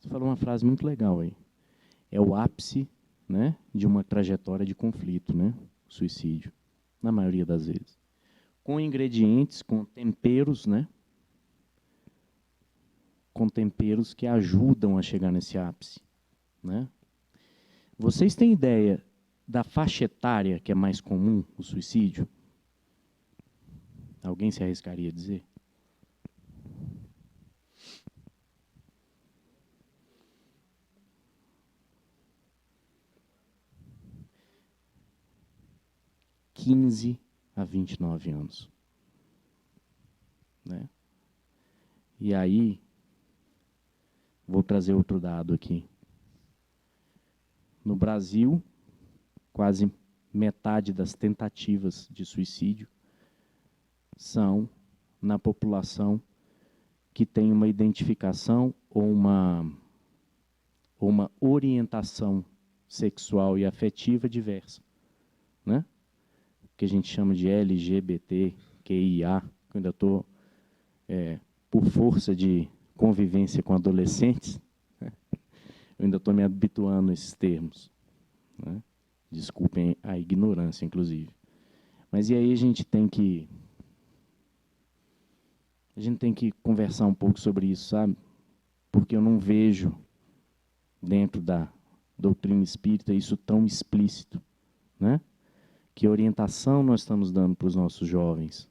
falou uma frase muito legal aí. É o ápice, né, de uma trajetória de conflito, né? O suicídio, na maioria das vezes. Com ingredientes, com temperos, né? Com temperos que ajudam a chegar nesse ápice, né? Vocês têm ideia da faixa etária que é mais comum o suicídio? Alguém se arriscaria a dizer? De 15 a 29 anos. Né? E aí, vou trazer outro dado aqui. No Brasil, quase metade das tentativas de suicídio são na população que tem uma identificação ou uma orientação sexual e afetiva diversa, né? Que a gente chama de LGBTQIA, que eu ainda estou, por força de convivência com adolescentes, né? Eu ainda estou me habituando a esses termos, né? Desculpem a ignorância, inclusive. Mas e aí a gente tem que conversar um pouco sobre isso, sabe? Porque eu não vejo dentro da doutrina espírita isso tão explícito, né? Que orientação nós estamos dando para os nossos jovens,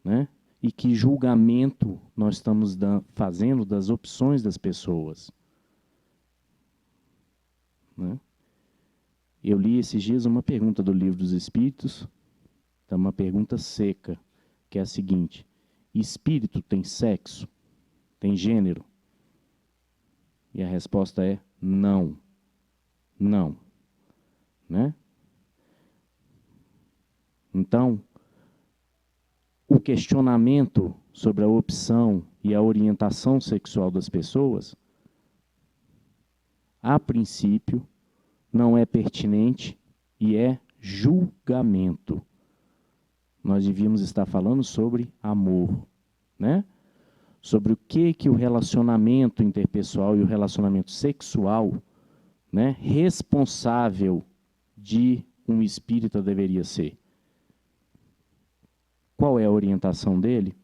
né? E que julgamento nós estamos fazendo das opções das pessoas, né? Eu li esses dias uma pergunta do Livro dos Espíritos, uma pergunta seca, que é a seguinte: espírito tem sexo? Tem gênero? E a resposta é não. Não. Né? Então, o questionamento sobre a opção e a orientação sexual das pessoas, a princípio, não é pertinente e é julgamento. Nós devíamos estar falando sobre amor, né? Sobre o que o relacionamento interpessoal e o relacionamento sexual, né, responsável de um espírita deveria ser. Qual é a orientação dele?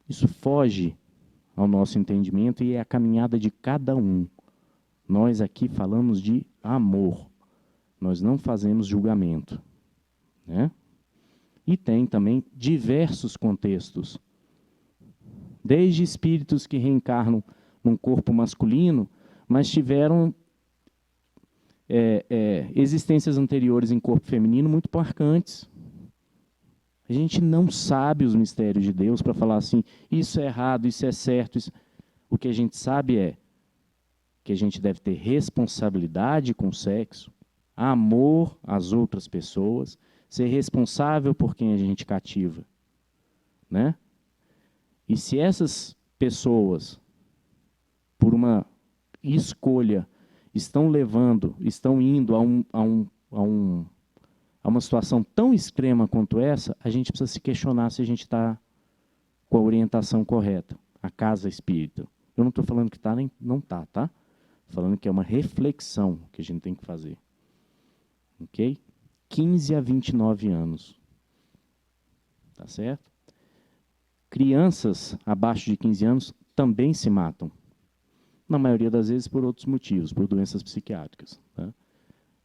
Isso foge ao nosso entendimento e é a caminhada de cada um. Nós aqui falamos de amor. Nós não fazemos julgamento, né? E tem também diversos contextos. Desde espíritos que reencarnam num corpo masculino, mas tiveram existências anteriores em corpo feminino muito marcantes. A gente não sabe os mistérios de Deus para falar assim, isso é errado, isso é certo. Isso... O que a gente sabe é que a gente deve ter responsabilidade com o sexo, amor às outras pessoas, ser responsável por quem a gente cativa, né? E se essas pessoas, por uma escolha, estão indo a uma situação tão extrema quanto essa, a gente precisa se questionar se a gente está com a orientação correta, a casa espírita. Eu não estou falando que está nem não está, tá? Falando que é uma reflexão que a gente tem que fazer. Ok? 15 a 29 anos. Tá certo? Crianças abaixo de 15 anos também se matam. Na maioria das vezes por outros motivos, por doenças psiquiátricas. Tá?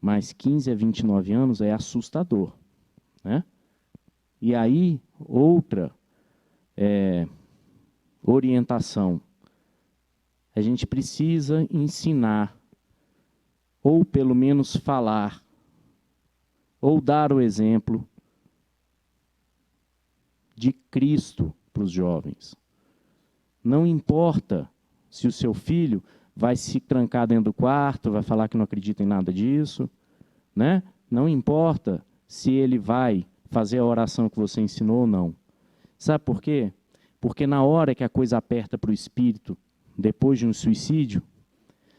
Mas 15 a 29 anos é assustador. Né? E aí, outra orientação. A gente precisa ensinar, ou pelo menos falar, ou dar o exemplo de Cristo para os jovens. Não importa se o seu filho vai se trancar dentro do quarto, vai falar que não acredita em nada disso, né? Não importa se ele vai fazer a oração que você ensinou ou não. Sabe por quê? Porque na hora que a coisa aperta para o espírito, depois de um suicídio,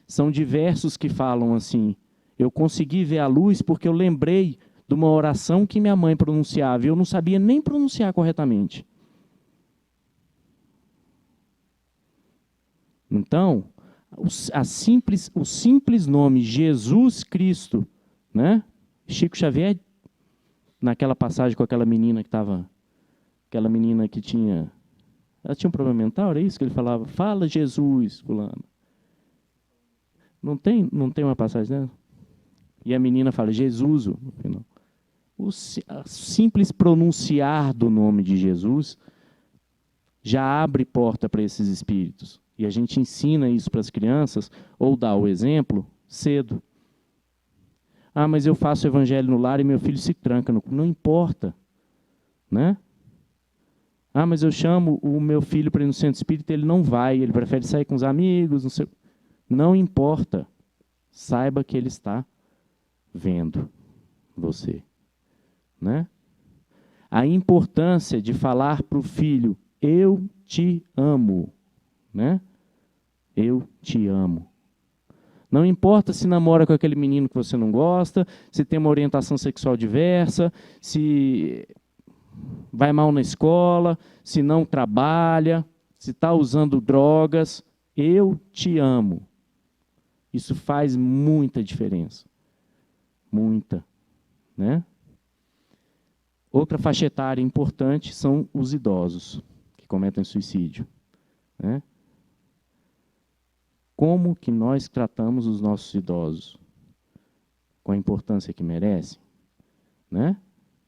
são diversos que falam assim, eu consegui ver a luz porque eu lembrei de uma oração que minha mãe pronunciava e eu não sabia nem pronunciar corretamente. Então, o simples nome Jesus Cristo, né? Chico Xavier, naquela passagem com aquela menina aquela menina que tinha, ela tinha um problema mental, era isso que ele falava? Fala Jesus, fulano. Não tem uma passagem dela? E a menina fala Jesus no final. O simples pronunciar do nome de Jesus já abre porta para esses espíritos. E a gente ensina isso para as crianças, ou dá o exemplo, cedo. Ah, mas eu faço o evangelho no lar e meu filho se tranca. Não importa. Né? Ah, mas eu chamo o meu filho para ir no centro espírita, ele não vai, ele prefere sair com os amigos. Não importa. Saiba que ele está vendo você. Né? A importância de falar para o filho, eu te amo. Né? Eu te amo. Não importa se namora com aquele menino que você não gosta, se tem uma orientação sexual diversa, se vai mal na escola, se não trabalha, se está usando drogas, eu te amo. Isso faz muita diferença. Muita. Né? Outra faixa etária importante são os idosos que cometem suicídio. Né? Como que nós tratamos os nossos idosos? Com a importância que merecem? Né?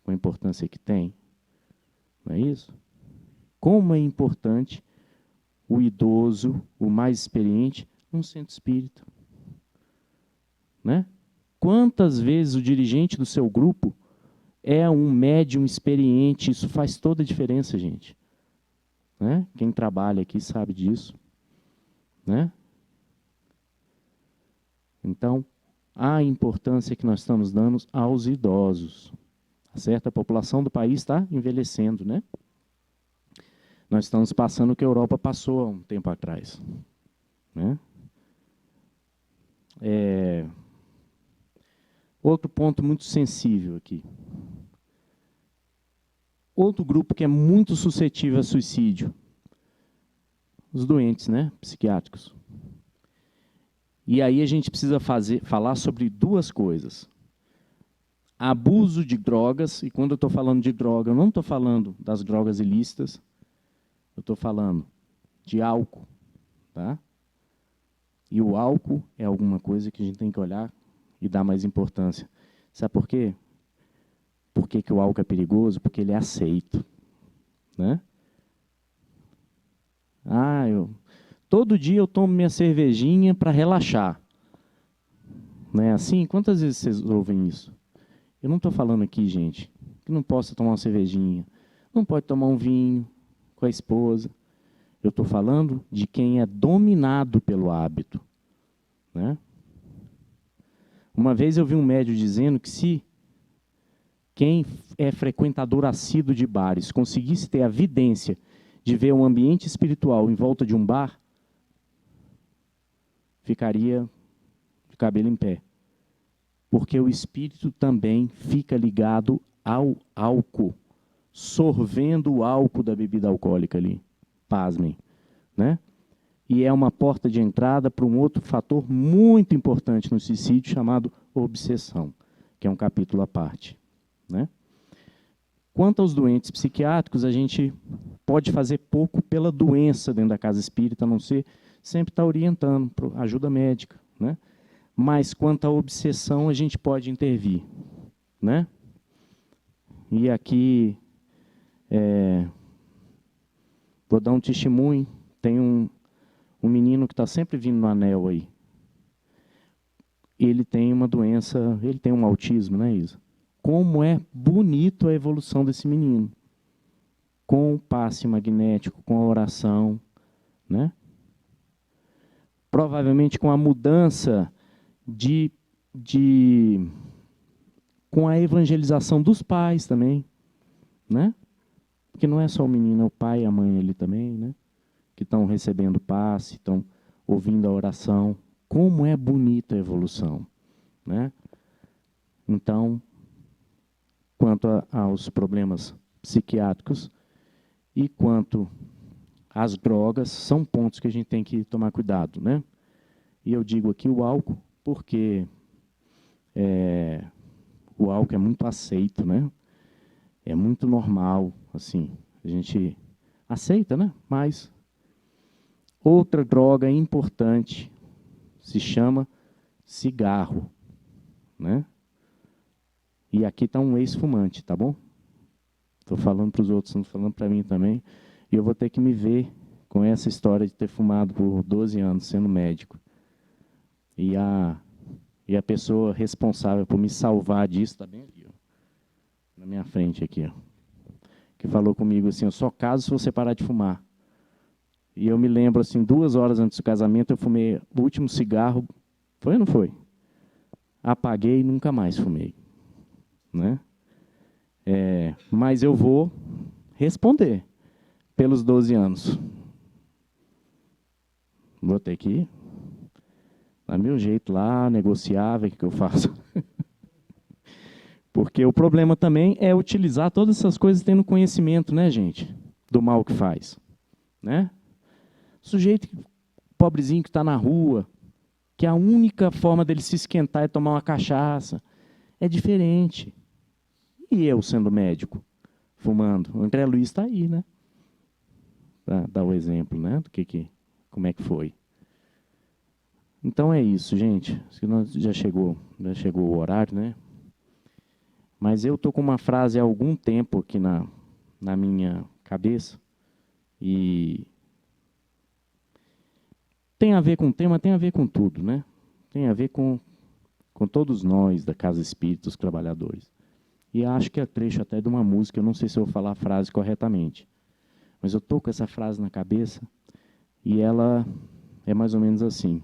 Com a importância que tem? Não é isso? Como é importante o idoso, o mais experiente, num centro espírita? Né? Quantas vezes o dirigente do seu grupo é um médium experiente? Isso faz toda a diferença, gente. Né? Quem trabalha aqui sabe disso. Né? Então, a importância que nós estamos dando aos idosos. Certo? A população do país está envelhecendo, né? Nós estamos passando o que a Europa passou há um tempo atrás. Né? Outro ponto muito sensível aqui. Outro grupo que é muito suscetível a suicídio. Os doentes, né? Psiquiátricos. E aí a gente precisa falar sobre duas coisas. Abuso de drogas, e quando eu estou falando de droga, eu não estou falando das drogas ilícitas, eu estou falando de álcool. Tá? E o álcool é alguma coisa que a gente tem que olhar e dar mais importância. Sabe por quê? Por que o álcool é perigoso? Porque ele é aceito. Né? Todo dia eu tomo minha cervejinha para relaxar. Não é assim? Quantas vezes vocês ouvem isso? Eu não estou falando aqui, gente, que não possa tomar uma cervejinha. Não pode tomar um vinho com a esposa. Eu estou falando de quem é dominado pelo hábito. Né? Uma vez eu vi um médium dizendo que se quem é frequentador assíduo de bares conseguisse ter a vidência de ver um ambiente espiritual em volta de um bar, ficaria de cabelo em pé. Porque o espírito também fica ligado ao álcool, sorvendo o álcool da bebida alcoólica ali. Pasmem, né? E é uma porta de entrada para um outro fator muito importante no suicídio, chamado obsessão, que é um capítulo à parte, né? Quanto aos doentes psiquiátricos, a gente pode fazer pouco pela doença dentro da casa espírita, a não ser sempre estar orientando para ajuda médica, né? Mas quanto à obsessão, a gente pode intervir, né? E aqui, vou dar um testemunho. Tem um menino que está sempre vindo no anel aí. Ele tem uma doença, ele tem um autismo, né, Isa? Como é bonito a evolução desse menino. Com o passe magnético, com a oração, né? Provavelmente com a mudança com a evangelização dos pais também, né? Porque não é só o menino, é o pai e a mãe ali também, né? Que estão recebendo passe, estão ouvindo a oração. Como é bonita a evolução, né? Então, quanto aos problemas psiquiátricos e quanto às drogas, são pontos que a gente tem que tomar cuidado, né? E eu digo aqui o álcool, porque o álcool é muito aceito, né? É muito normal, assim, a gente aceita, né? Mas outra droga importante se chama cigarro, né? E aqui está um ex-fumante, tá bom? Estou falando para os outros, não estou falando para mim também. E eu vou ter que me ver com essa história de ter fumado por 12 anos, sendo médico. E a pessoa responsável por me salvar disso está bem ali, ó, na minha frente aqui, ó, que falou comigo assim: eu só caso se você parar de fumar. E eu me lembro, assim, 2 horas antes do casamento, eu fumei o último cigarro. Foi ou não foi? Apaguei e nunca mais fumei, né? Mas eu vou responder pelos 12 anos. Vou ter que ir. Dá meu jeito lá, negociar, ver o que eu faço. Porque o problema também é utilizar todas essas coisas tendo conhecimento, né, gente? Do mal que faz, né? Sujeito pobrezinho que está na rua, que a única forma dele se esquentar é tomar uma cachaça. É diferente. E eu, sendo médico, fumando? O André Luiz está aí, né? Para dar o exemplo, né? Como é que foi. Então é isso, gente. Já chegou o horário, né? Mas eu estou com uma frase há algum tempo aqui na minha cabeça. E tem a ver com o tema, tem a ver com tudo, né? Tem a ver com todos nós da Casa Espírita, os trabalhadores. E acho que é trecho até de uma música, eu não sei se eu vou falar a frase corretamente. Mas eu estou com essa frase na cabeça e ela é mais ou menos assim.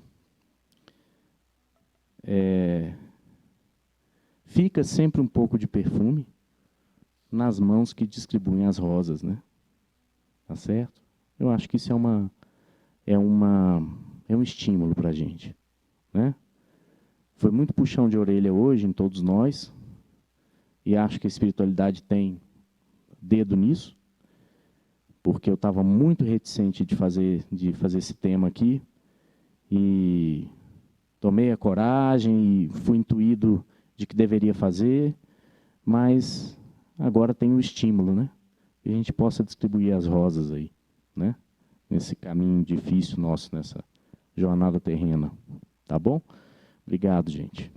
Fica sempre um pouco de perfume nas mãos que distribuem as rosas, né? Tá certo? Eu acho que isso é um estímulo para a gente, né? Foi muito puxão de orelha hoje em todos nós, e acho que a espiritualidade tem dedo nisso, porque eu estava muito reticente de fazer esse tema aqui, e tomei a coragem e fui intuído de que deveria fazer, mas agora tem o estímulo, né? Que a gente possa distribuir as rosas aí, né? Nesse caminho difícil nosso, nessa jornada terrena. Tá bom? Obrigado, gente.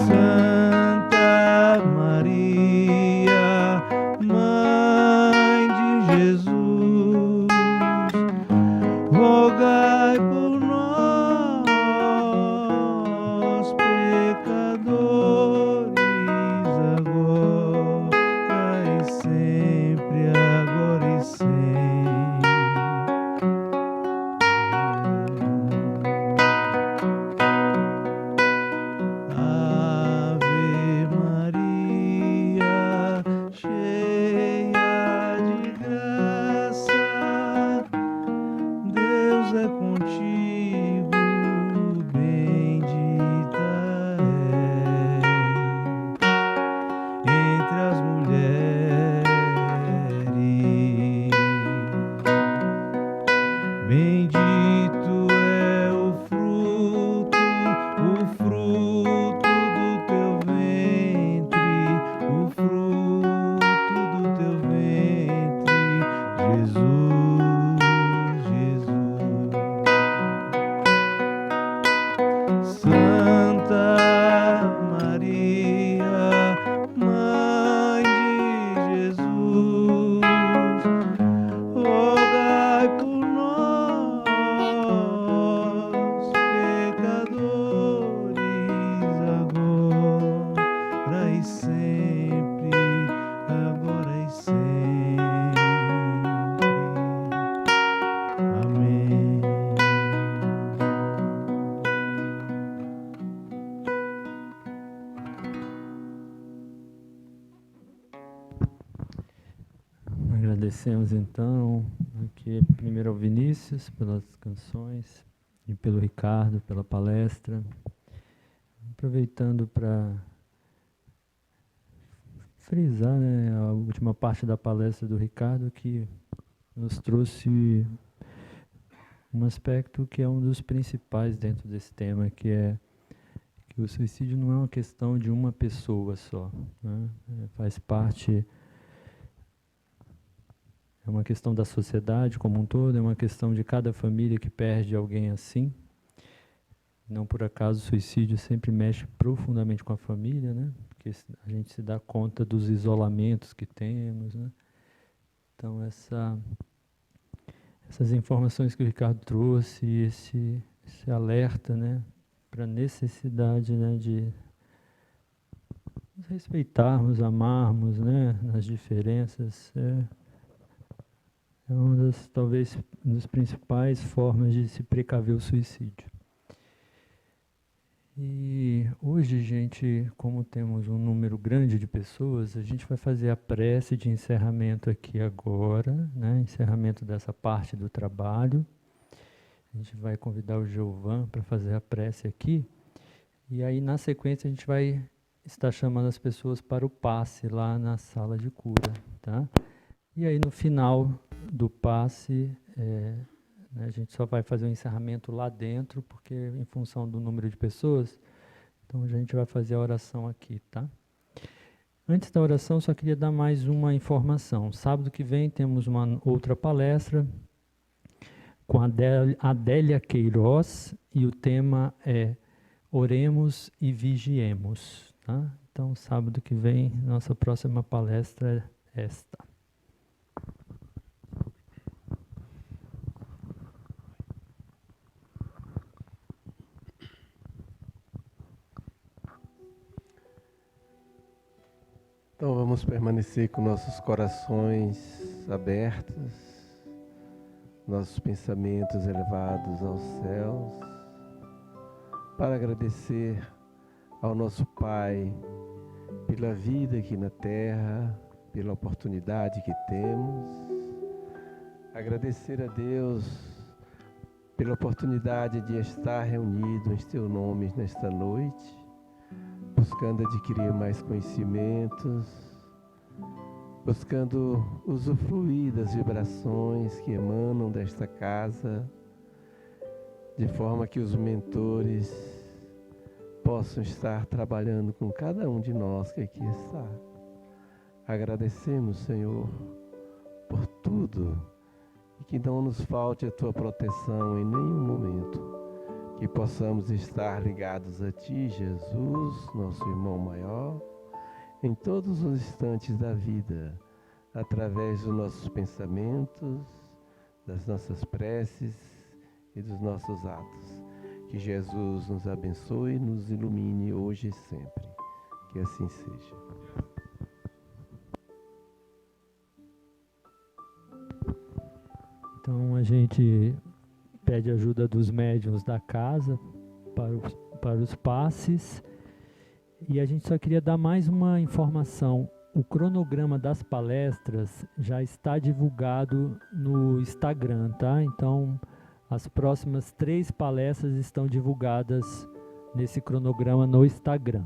Santa Maria, Mãe de Jesus, rogai por nós, pecadores, agora e sempre, agora e sempre. Ave Maria, cheia de graça, Deus é contigo, bendita és entre as mulheres. Bendito é o fruto do teu ventre, o fruto do teu ventre, Jesus, Jesus. Santa Maria, Mãe de Jesus, rogai por nós, pecadores, agora e sempre, agora e sempre. Amém. Agradecemos então aqui primeiro ao Vinícius pelas canções e pelo Ricardo pela palestra. Aproveitando para frisar, né, a última parte da palestra do Ricardo, que nos trouxe um aspecto que é um dos principais dentro desse tema, que é que o suicídio não é uma questão de uma pessoa só, né? Faz parte, é uma questão da sociedade como um todo, é uma questão de cada família que perde alguém assim. Não por acaso o suicídio sempre mexe profundamente com a família, né? Porque a gente se dá conta dos isolamentos que temos, né? Então essas informações que o Ricardo trouxe, esse alerta, né, para a necessidade, né, de nos respeitarmos, amarmos, né, nas diferenças, é uma das, talvez, uma das principais formas de se precaver o suicídio. E hoje, gente, como temos um número grande de pessoas, a gente vai fazer a prece de encerramento aqui agora, né? Encerramento dessa parte do trabalho. A gente vai convidar o Giovan para fazer a prece aqui. E aí, na sequência, a gente vai estar chamando as pessoas para o passe lá na sala de cura, tá? E aí, no final do passe, a gente só vai fazer o encerramento lá dentro, porque em função do número de pessoas, então a gente vai fazer a oração aqui, tá? Antes da oração, só queria dar mais uma informação. Sábado que vem temos uma outra palestra com a Adélia Queiroz, e o tema é Oremos e Vigiemos, tá? Então, sábado que vem, nossa próxima palestra é esta. Então vamos permanecer com nossos corações abertos, nossos pensamentos elevados aos céus, para agradecer ao nosso Pai pela vida aqui na terra, pela oportunidade que temos, agradecer a Deus pela oportunidade de estar reunido em Teu nome nesta noite, buscando adquirir mais conhecimentos, buscando usufruir das vibrações que emanam desta casa, de forma que os mentores possam estar trabalhando com cada um de nós que aqui está. Agradecemos, Senhor, por tudo, e que não nos falte a Tua proteção em nenhum momento, que possamos estar ligados a Ti, Jesus, nosso irmão maior, em todos os instantes da vida, através dos nossos pensamentos, das nossas preces e dos nossos atos. Que Jesus nos abençoe e nos ilumine hoje e sempre. Que assim seja. Então a gente pede ajuda dos médiuns da casa para os passes. E a gente só queria dar mais uma informação. O cronograma das palestras já está divulgado no Instagram, tá? Então, as próximas 3 palestras estão divulgadas nesse cronograma no Instagram.